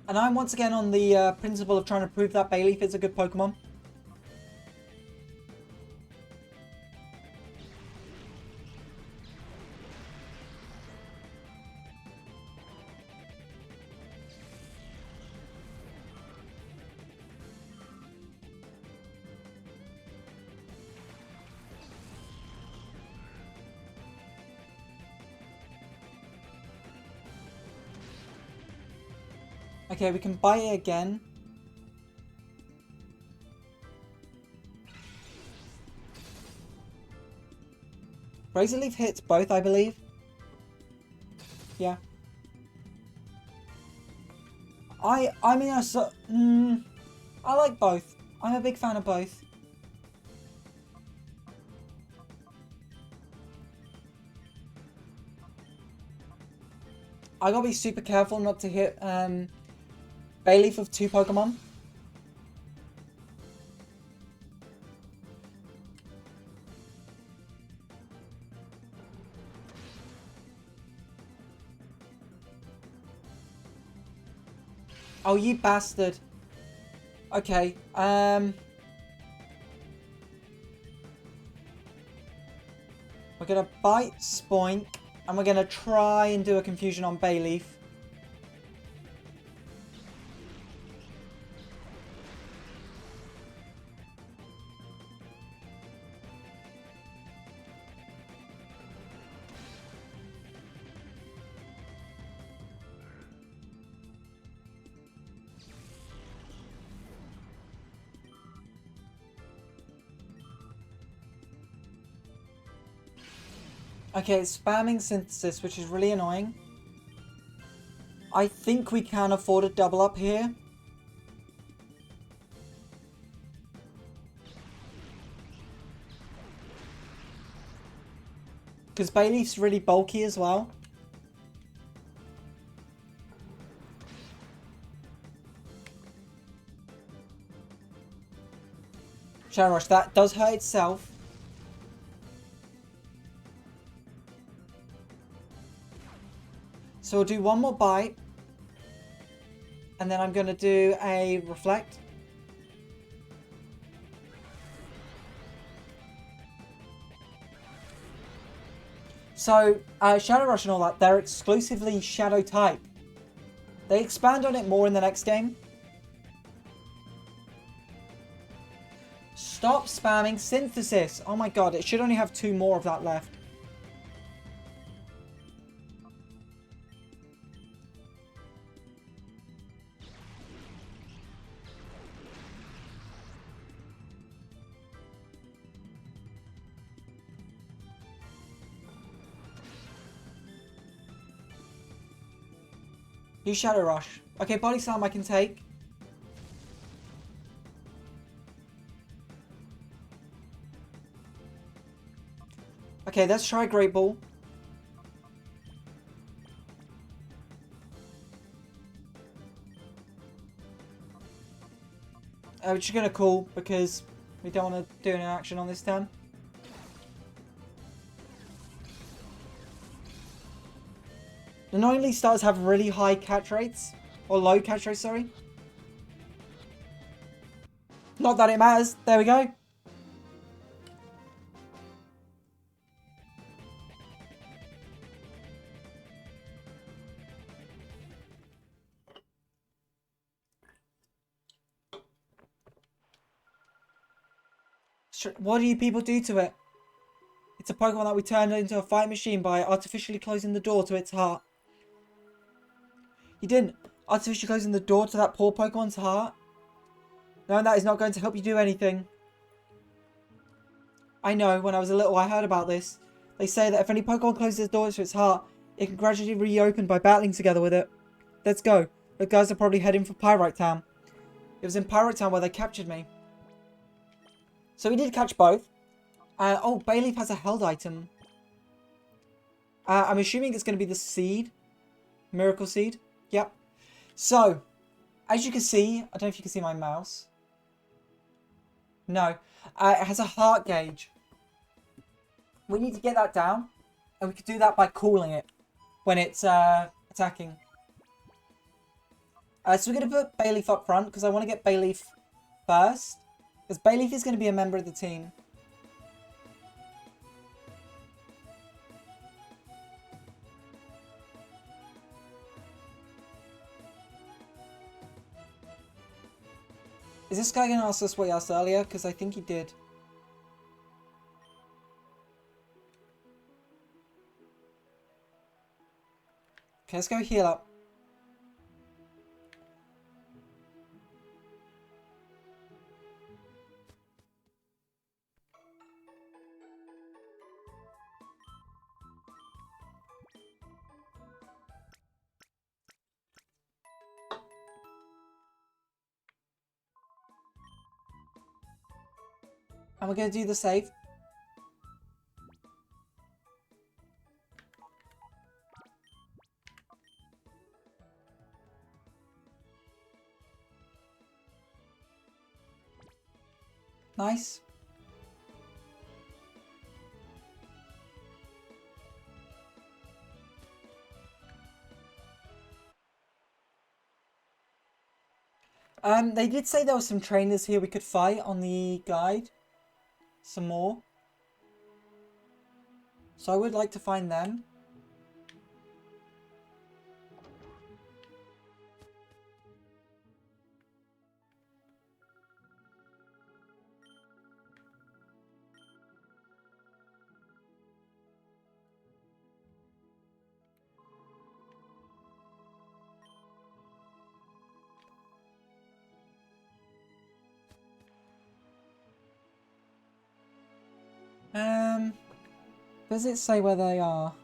And I'm once again on the principle of trying to prove that Bayleaf is a good Pokemon. Okay, we can buy it again. Razor Leaf hits both, I believe. Yeah. I mean, I like both. I'm a big fan of both. I gotta be super careful not to hit Bayleaf of 2 Pokemon. Oh, you bastard. Okay, we're gonna bite Spoink, and we're gonna try and do a confusion on Bayleaf. Okay, it's spamming Synthesis, which is really annoying. I think we can afford a double up here. Because Bayleaf's really bulky as well. Shadow Rush, that does hurt itself. So we'll do one more bite. And then I'm going to do a Reflect. So, Shadow Rush and all that, they're exclusively Shadow type. They expand on it more in the next game. Stop spamming Synthesis. Oh my god, it should only have 2 more of that left. Use Shadow Rush. Okay, Body Slam I can take. Okay, let's try Great Ball. Which is going to call because we don't want to do an action on this turn. Annoyingly, starters have really high catch rates. Or low catch rates, sorry. Not that it matters. There we go. What do you people do to it? It's a Pokemon that we turned into a fight machine by artificially closing the door to its heart. You didn't. Artificially closing the door to that poor Pokemon's heart? No, that is not going to help you do anything. I know, when I was little I heard about this. They say that if any Pokemon closes its door to its heart, it can gradually reopen by battling together with it. Let's go. The guys are probably heading for Pyrite Town. It was in Pyrite Town where they captured me. So we did catch both. Oh, Bayleaf has a held item. I'm assuming it's going to be the seed. Miracle seed. Yep. So, as you can see, I don't know if you can see my mouse. No. It has a heart gauge. We need to get that down. And we could do that by cooling it when it's attacking. So we're going to put Bayleaf up front because I want to get Bayleaf first. Because Bayleaf is going to be a member of the team. Is this guy going to ask us what he asked earlier? Because I think he did. Okay, let's go heal up. And we're going to do the save. Nice. They did say there were some trainers here we could fight on the guide. Some more. So I would like to find them. Does it say where they are?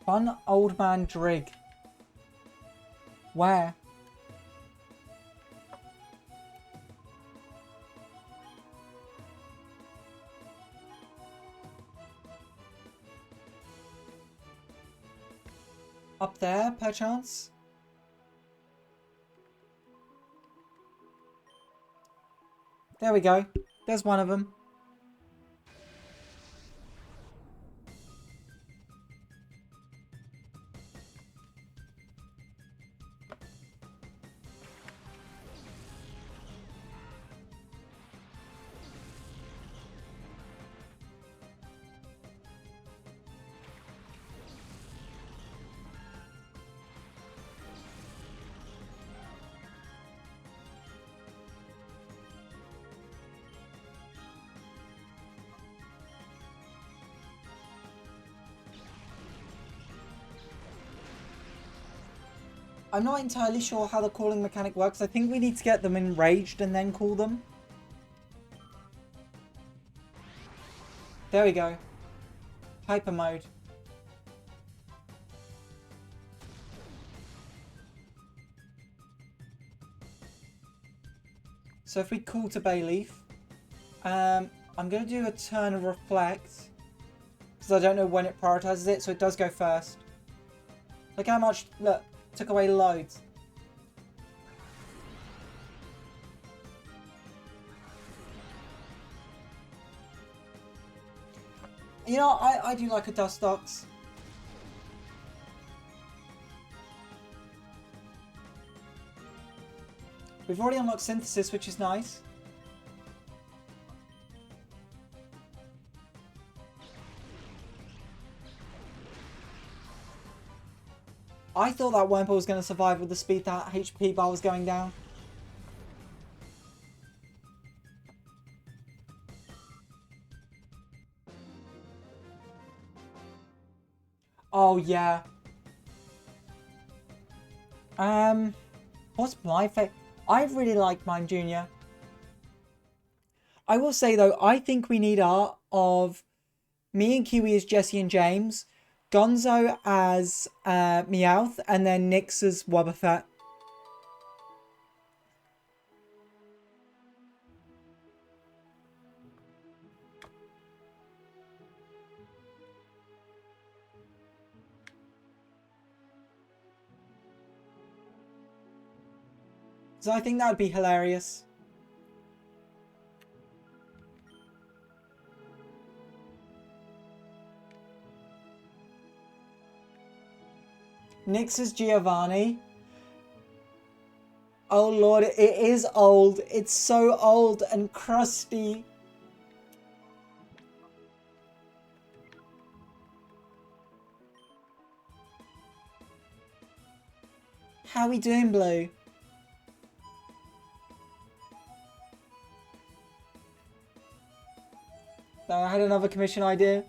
Fun Old Man Drig. Where? Up there, perchance? There we go. There's one of them. I'm not entirely sure how the calling mechanic works. I think we need to get them enraged and then call them. There we go. Hyper mode. So if we call to Bayleaf, I'm going to do a turn of Reflect. Because I don't know when it prioritizes it, so it does go first. Look how much, look, took away loads. You know, I do like a Dustox. We've already unlocked Synthesis, which is nice. I thought that Wurmple was going to survive with the speed that HP bar was going down. Oh, yeah. What's my favourite? I really like Mime Jr. I will say though, I think we need art of me and Kiwi as Jesse and James, Gonzo as Meowth, and then Nyx as Wobbuffet. So I think that would be hilarious. Nyx is Giovanni. Oh lord, it is old. It's so old and crusty. How we doing, Blue? So I had another commission idea.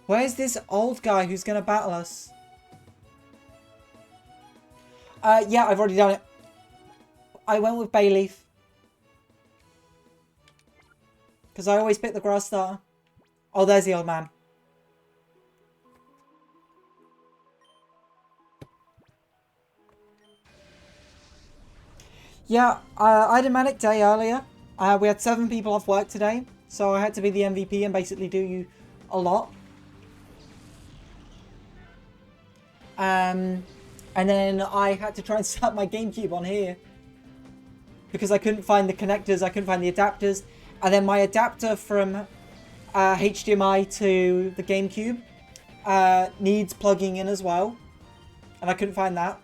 Where's this old guy who's gonna battle us? Yeah, I've already done it. I went with Bayleaf. Because I always pick the grass starter. Oh, there's the old man. Yeah, I had a manic day earlier. We had 7 people off work today. So I had to be the MVP and basically do a lot. And then I had to try and set up my GameCube on here. Because I couldn't find the connectors, I couldn't find the adapters. And then my adapter from HDMI to the GameCube needs plugging in as well. And I couldn't find that.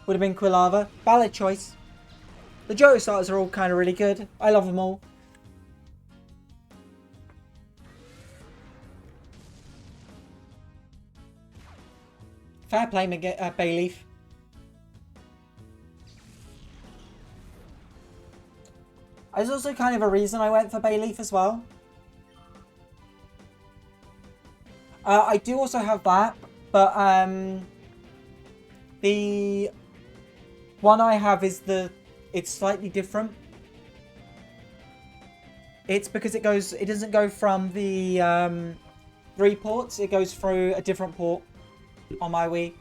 Would have been Quilava. Valid choice. The Johto starters are all kind of really good. I love them all. Fair play, Bayleaf. There's also kind of a reason I went for Bayleaf as well. I do also have that, but the one I have is it's slightly different. It's because it doesn't go from the 3 ports, it goes through a different port on my Wii.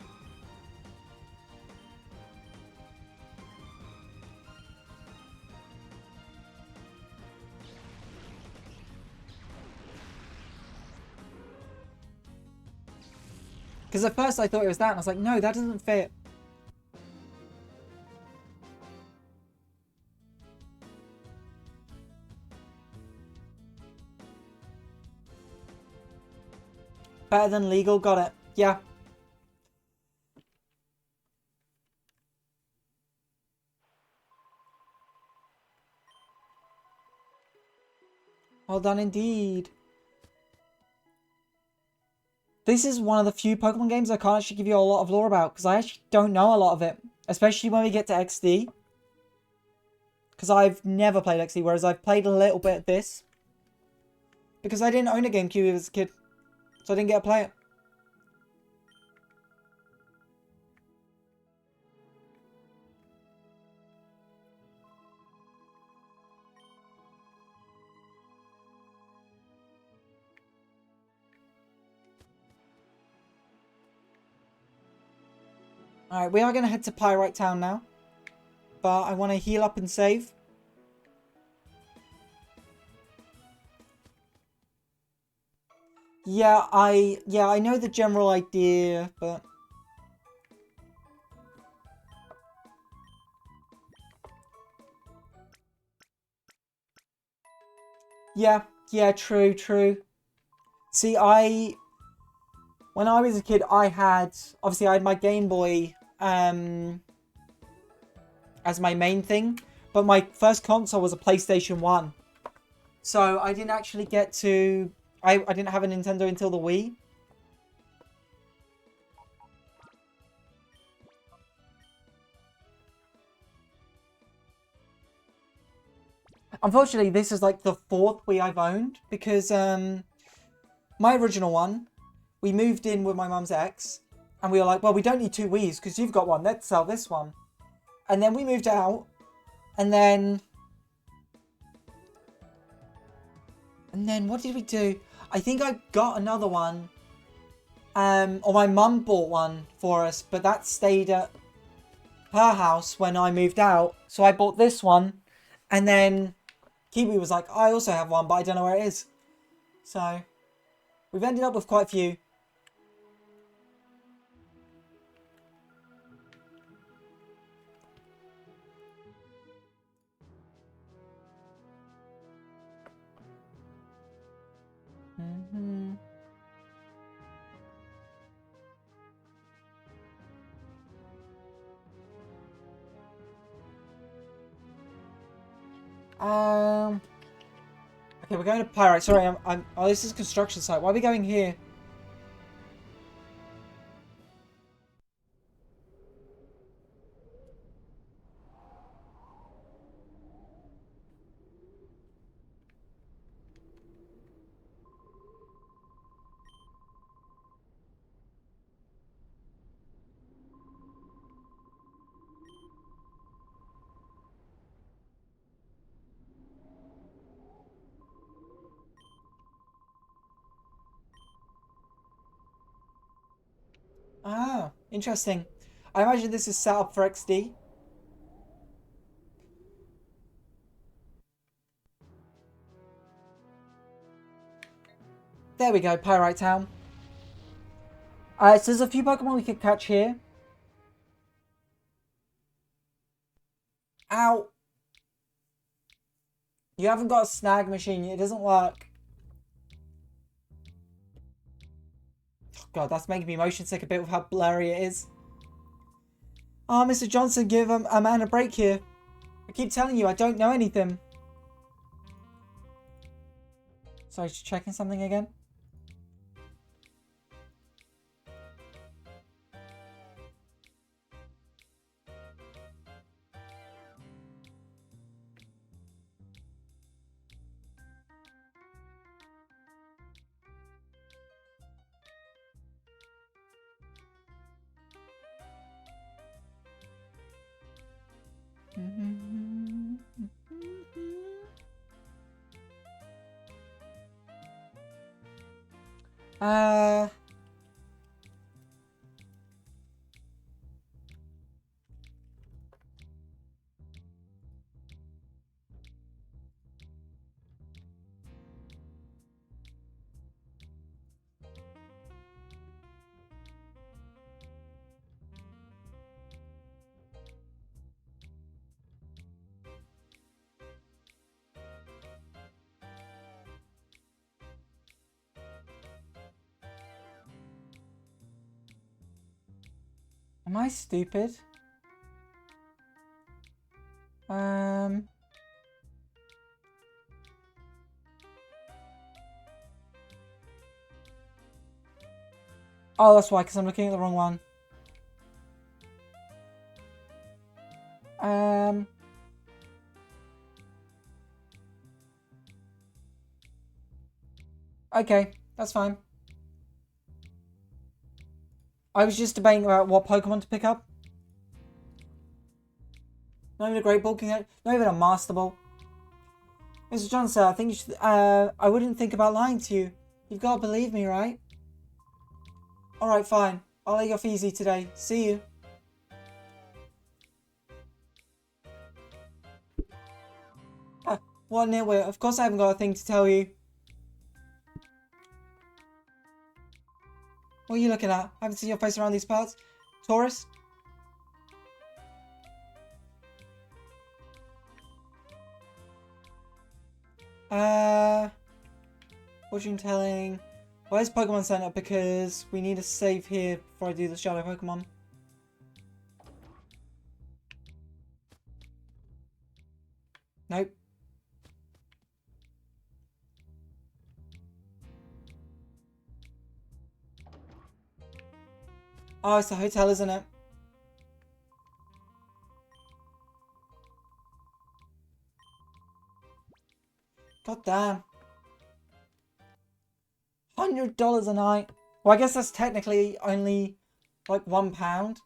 Because at first I thought it was that, and I was like, no, that doesn't fit. Better than legal, got it. Yeah. Well done indeed. This is one of the few Pokemon games I can't actually give you a lot of lore about, because I actually don't know a lot of it. Especially when we get to XD. Because I've never played XD, whereas I've played a little bit of this. Because I didn't own a GameCube as a kid. So I didn't get to play it. Alright, we are going to head to Pyrite Town now. But I want to heal up and save. Yeah, I know the general idea, but... Yeah, true. See, when I was a kid, obviously I had my Game Boy, as my main thing, but my first console was a PlayStation 1. So I didn't actually get to, I didn't have a Nintendo until the Wii. Unfortunately, this is like the 4th Wii I've owned, because my original one we moved in with my mum's ex, and we were like, well, we don't need 2 Wii's because you've got one. Let's sell this one. And then we moved out, and then what did we do? I think I got another one, or my mum bought one for us, but that stayed at her house when I moved out. So I bought this one, and then Kiwi was like, I also have one, but I don't know where it is. So we've ended up with quite a few. Mm-hmm. Okay, we're going to Pyrite. Sorry, oh, this is a construction site. Why are we going here? Ah, interesting. I imagine this is set up for XD. There we go, Pyrite Town. So there's a few Pokemon we could catch here. Ow! You haven't got a snag machine, it doesn't work. Oh god, that's making me motion sick a bit with how blurry it is. Oh, Mr. Johnson, give a man a break here. I keep telling you, I don't know anything. Sorry, just checking something again. Uh... Am I stupid? Oh, that's why, because I'm looking at the wrong one. Okay, that's fine. I was just debating about what Pokemon to pick up. Not even a Great Ball, not even a Master Ball. Mr. Johnson, I think you should, I wouldn't think about lying to you. You've got to believe me, right? Alright, fine. I'll let you off easy today. See you. What an nitwit. Of course I haven't got a thing to tell you. What are you looking at? I haven't seen your face around these parts. Taurus? Fortune telling. Where's Pokemon Center? Because we need a save here before I do the Shadow Pokemon. Nope. Oh, it's the hotel, isn't it? God damn. $100 a night. Well, I guess that's technically only like £1.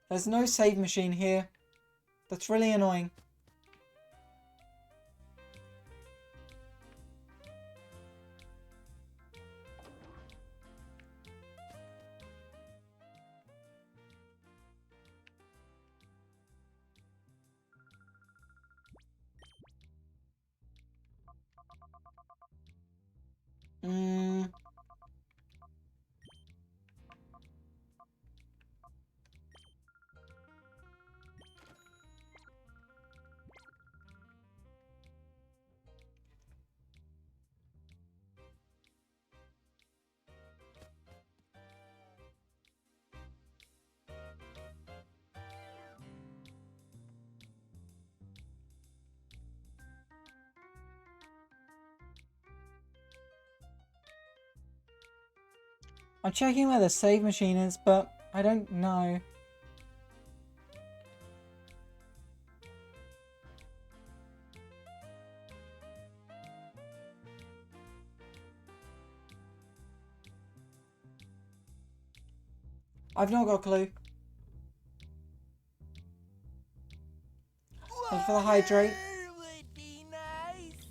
There's no save machine here. That's really annoying. Hmm. I'm checking where the save machine is, but I don't know. I've not got a clue. Thank you for the hydrate. Would be nice.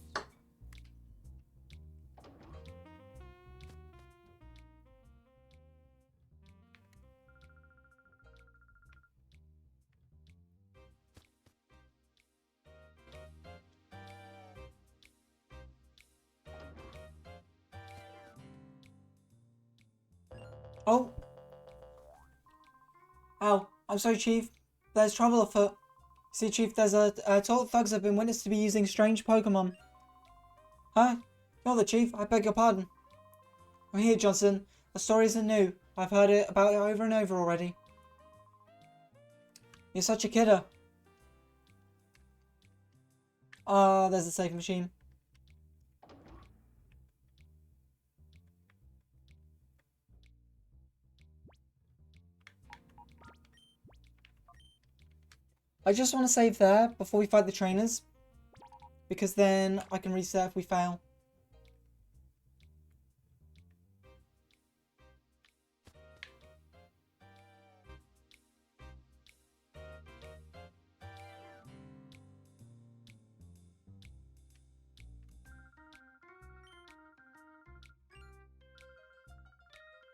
Oh. Ow. I'm sorry, Chief. There's trouble afoot. See, Chief, there's a total thugs have been witnessed to be using strange Pokemon. Huh? You're the Chief. I beg your pardon. I'm here, Johnson. The story isn't new. I've heard about it over and over already. You're such a kidder. Ah, there's a safe machine. I just want to save there before we fight the trainers, because then I can reset if we fail.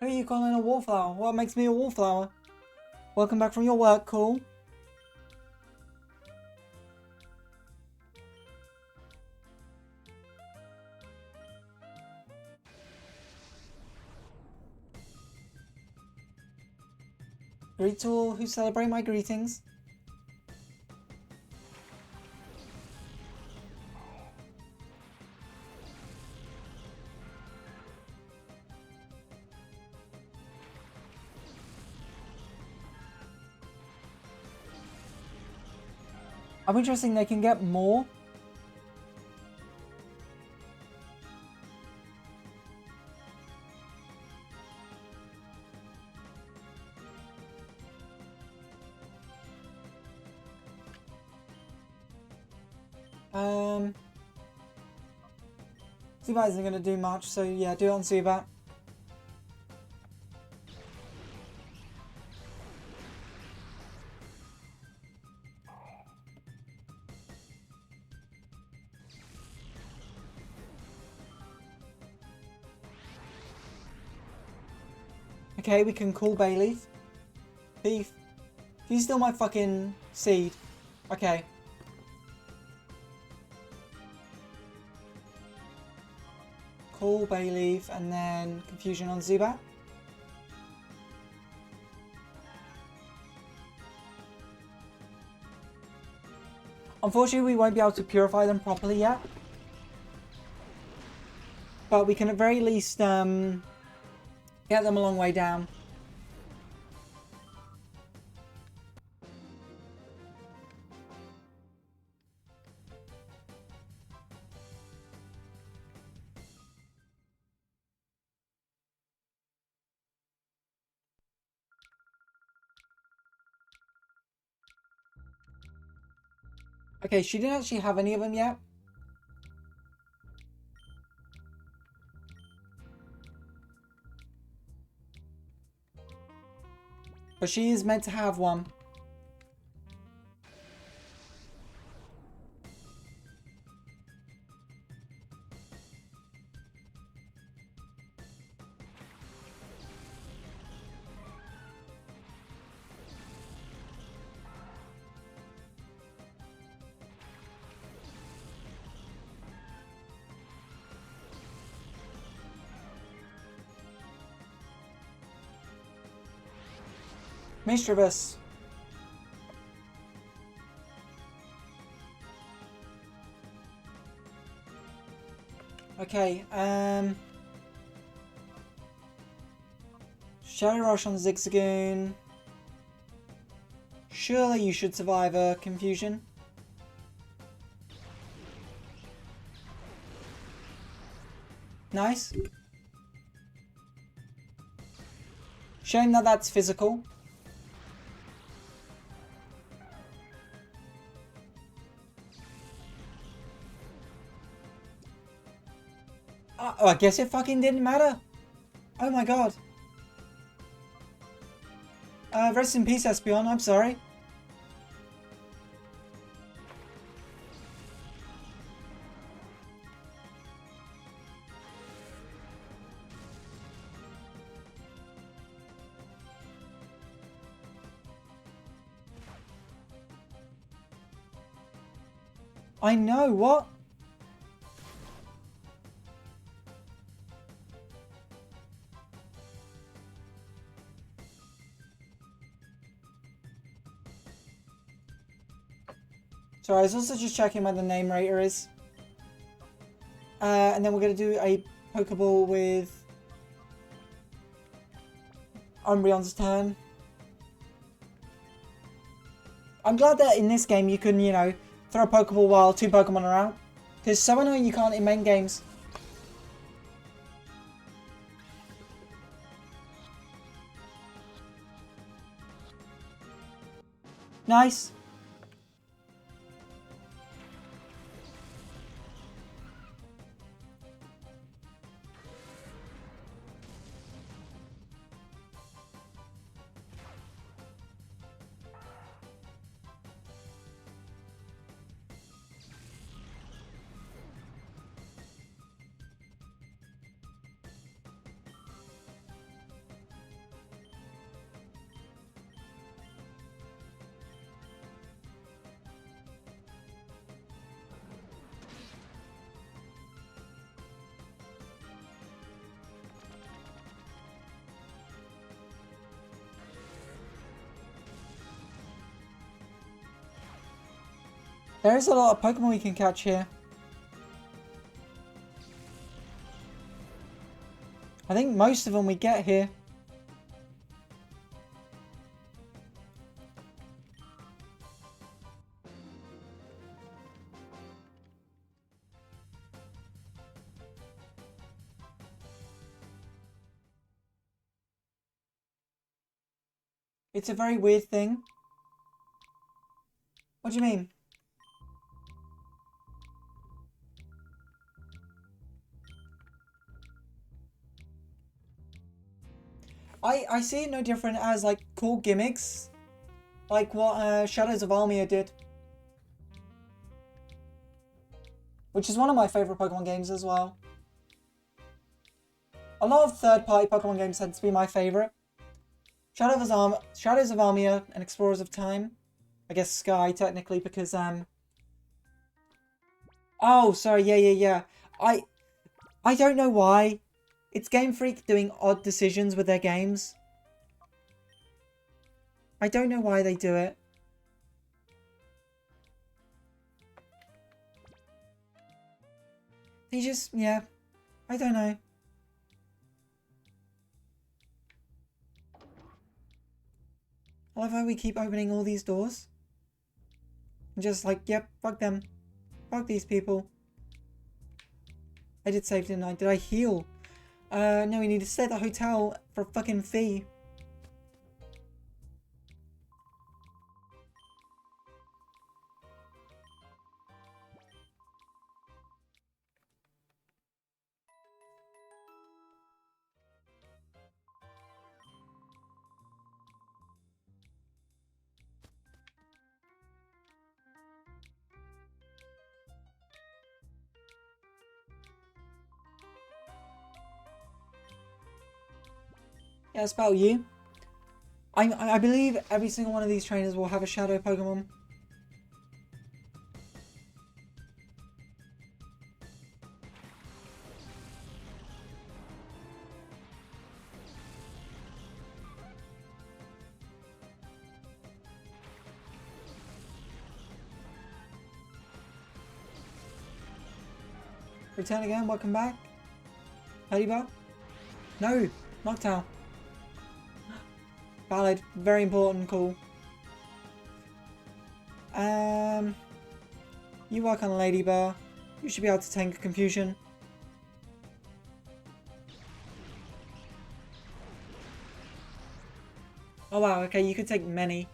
Who are you calling a wallflower? What makes me a wallflower? Welcome back from your work, cool. Greet to all who celebrate my greetings. I'm interested they can get more. Zubat isn't going to do much, so yeah, do it on Zubat. Okay, we can call Bayleaf. Beef. You steal my fucking seed. Okay. Call Bayleaf and then Confusion on Zubat. Unfortunately, we won't be able to purify them properly yet. But we can at very least get them a long way down. Okay, she didn't actually have any of them yet. But she is meant to have one. Mischievous. Okay, Shadow Rush on Zigzagoon. Surely you should survive a confusion. Nice. Shame that that's physical. Oh, I guess it fucking didn't matter. Oh my god. Rest in peace, Espeon. I'm sorry. I know, what? Sorry, I was also just checking where the name rater is. And then we're going to do a Pokeball with Umbreon's turn. I'm glad that in this game you can, you know, throw a Pokeball while 2 Pokemon are out. Because so annoying you can't in main games. Nice. There is a lot of Pokemon we can catch here. I think most of them we get here. It's a very weird thing. What do you mean? I see it no different as like cool gimmicks. Like what Shadows of Almia did. Which is one of my favourite Pokemon games as well. A lot of third-party Pokemon games tend to be my favourite. Shadows of Almia and Explorers of Time. I guess Sky technically because oh, sorry, yeah. I don't know why. It's Game Freak doing odd decisions with their games. I don't know why they do it. They just, yeah. I don't know. I love how we keep opening all these doors. And just like, yep, fuck them. Fuck these people. I did save, didn't I? Did I heal? No, we need to stay at the hotel for a fucking fee. Yeah, it's about you. I believe every single one of these trainers will have a shadow Pokemon. Return again, welcome back. Ladybug? No, Noctowl. Valid, very important call. You work on Ladybug. You should be able to tank confusion. Oh wow, okay, you could take many.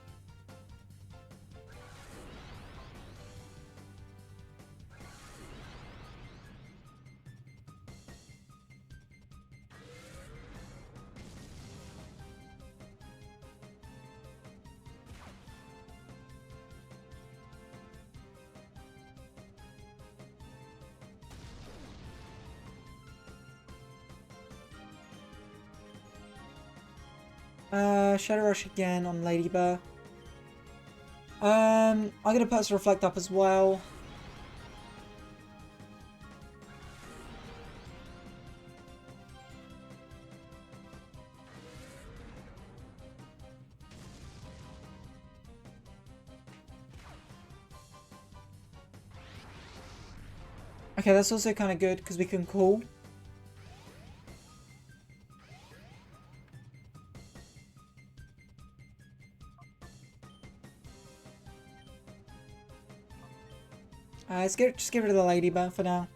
Shadow Rush again on Ladybug. I'm gonna put a Reflect up as well. Okay, that's also kind of good because we can call. Just get rid of the Ladybug for now.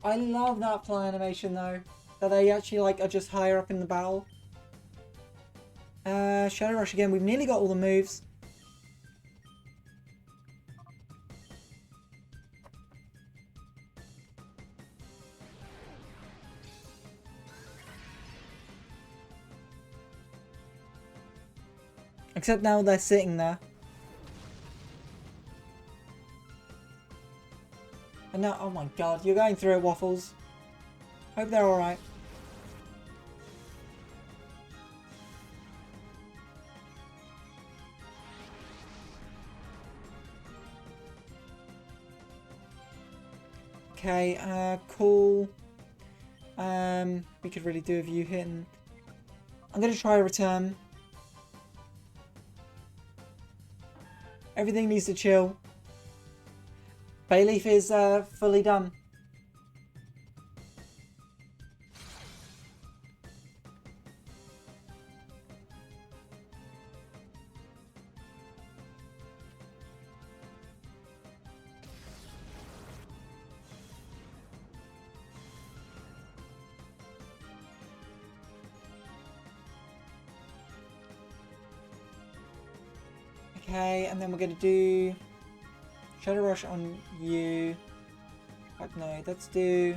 I love that fly animation though. That they actually like are just higher up in the battle. Shadow Rush again. We've nearly got all the moves. Except now they're sitting there. And now, oh my god, you're going through it, Waffles. Hope they're alright. Okay, cool. We could really do with you hitting. I'm gonna try a return. Everything needs to chill. Bayleaf is fully done. Okay, and then we're gonna do Shadow Rush on you. No, let's do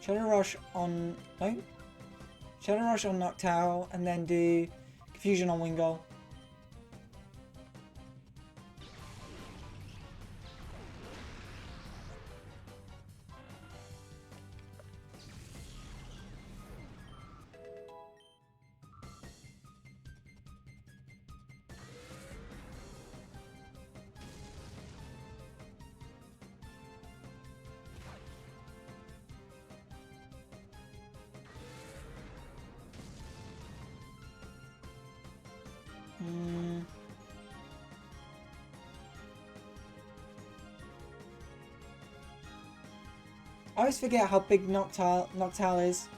Shadow Rush on no. Shadow Rush on Noctowl, and then do Confusion on Wingull. I always forget how big Noctowl is.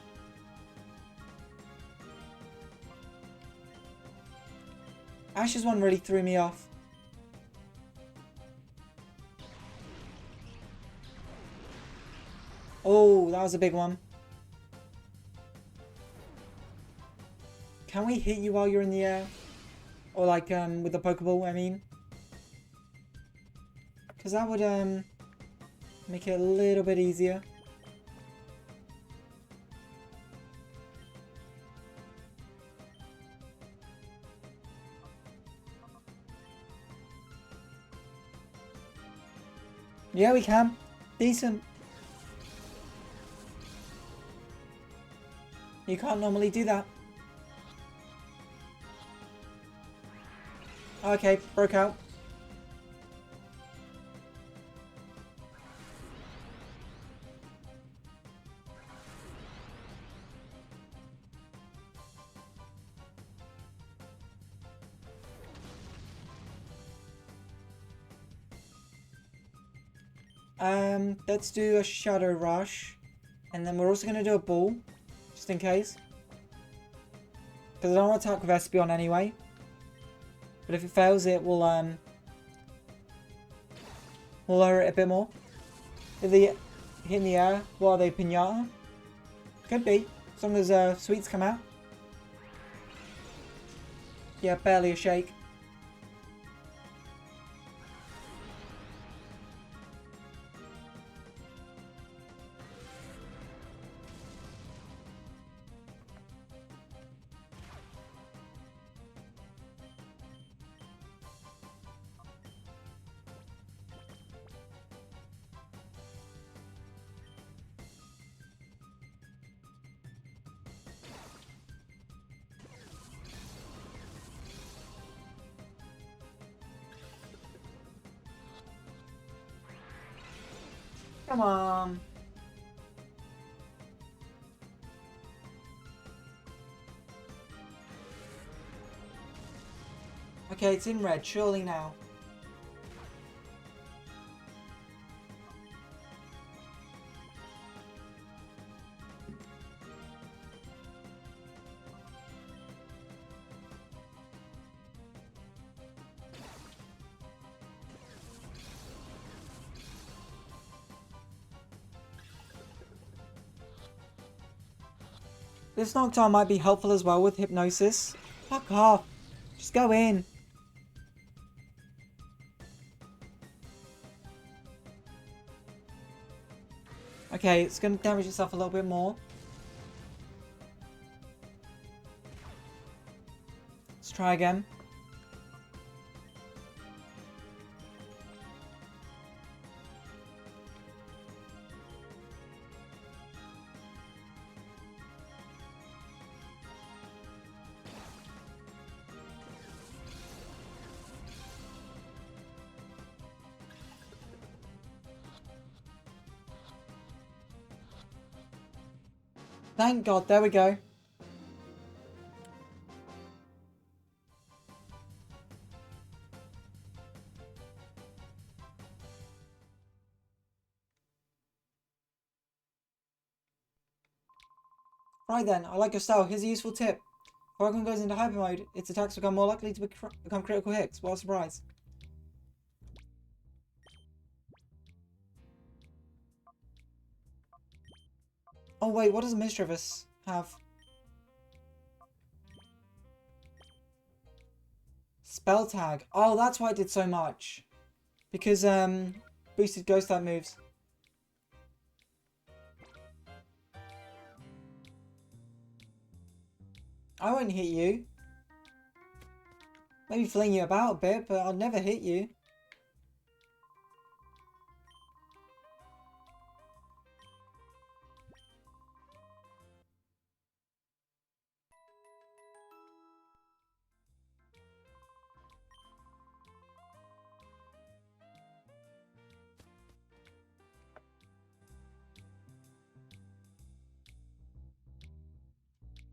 Ash's one really threw me off. Oh, that was a big one. can we hit you while you're in the air? Or like, with the Pokeball, I mean? Because that would, make it a little bit easier. Yeah, we can. Decent. You can't normally do that. Okay, broke out. Let's do a Shadow Rush. And then we're also going to do a Ball. Just in case. Because I don't want to attack with Espeon anyway. But if it fails, it will, we'll lower it a bit more. If they hit in the air, what are they, Pinata? Could be. As long as, sweets come out. Yeah, barely a shake. Come on. Okay, it's in red, surely now. This Nocturne might be helpful as well with Hypnosis. Fuck off. Just go in. Okay, it's going to damage itself a little bit more. Let's try again. Thank God, there we go. Right then, I like your style. Here's a useful tip. If Pokemon goes into hyper mode, its attacks become more likely to become critical hits. What a surprise. Oh wait, what does Mischievous have? Spell Tag. Oh, that's why it did so much. Because, boosted Ghost type moves. I won't hit you. Maybe fling you about a bit, but I'll never hit you.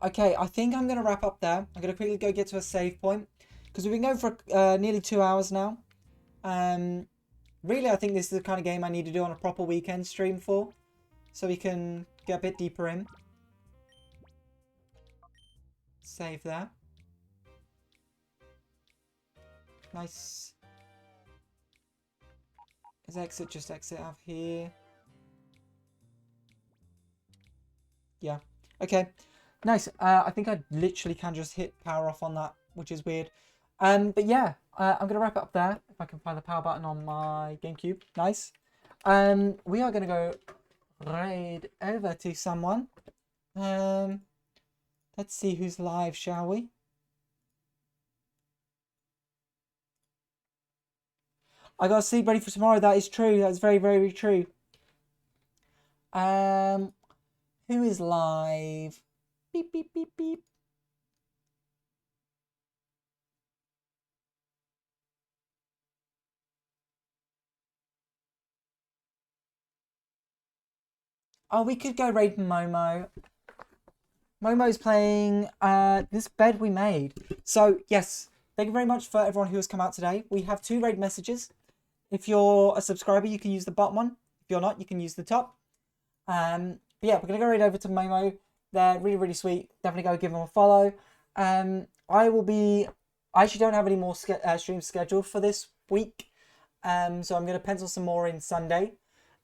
Okay, I think I'm going to wrap up there. I'm going to quickly go get to a save point. Because we've been going for nearly 2 hours now. Really, I think this is the kind of game I need to do on a proper weekend stream for. So we can get a bit deeper in. Save there. Nice. Is exit, just exit out of here. Yeah. Okay. Nice. I think I literally can just hit power off on that, which is weird. But yeah, I'm gonna wrap it up there. If I can find the power button on my GameCube. Nice. We are gonna go raid over to someone. Let's see who's live, shall we? I got sleep ready for tomorrow. That is true. That's very, very true. Who is live? Beep, beep, beep, beep. Oh, we could go raid Momo. Momo's playing this bed we made. So, yes, thank you very much for everyone who has come out today. We have 2 raid messages. If you're a subscriber, you can use the bottom one. If you're not, you can use the top. But yeah, we're going to go right over to Momo. They're really, really sweet. Definitely go give them a follow. I actually don't have any more streams scheduled for this week. So I'm going to pencil some more in Sunday.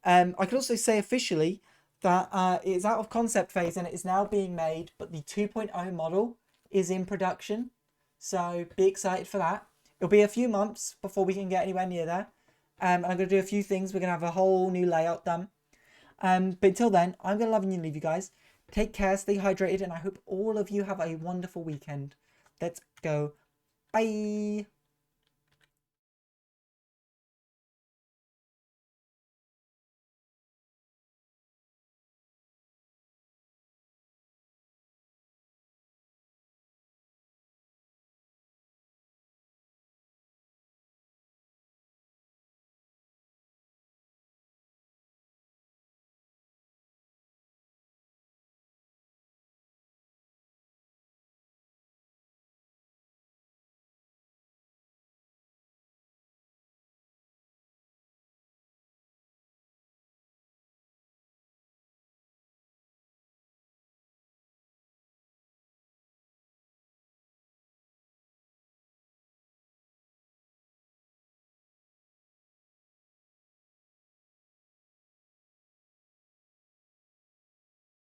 I could also say officially that it is out of concept phase and it is now being made, but the 2.0 model is in production. So be excited for that. It'll be a few months before we can get anywhere near there. And I'm going to do a few things. We're going to have a whole new layout done. But until then, I'm going to love and leave you guys. Take care, stay hydrated, and I hope all of you have a wonderful weekend. Let's go. Bye.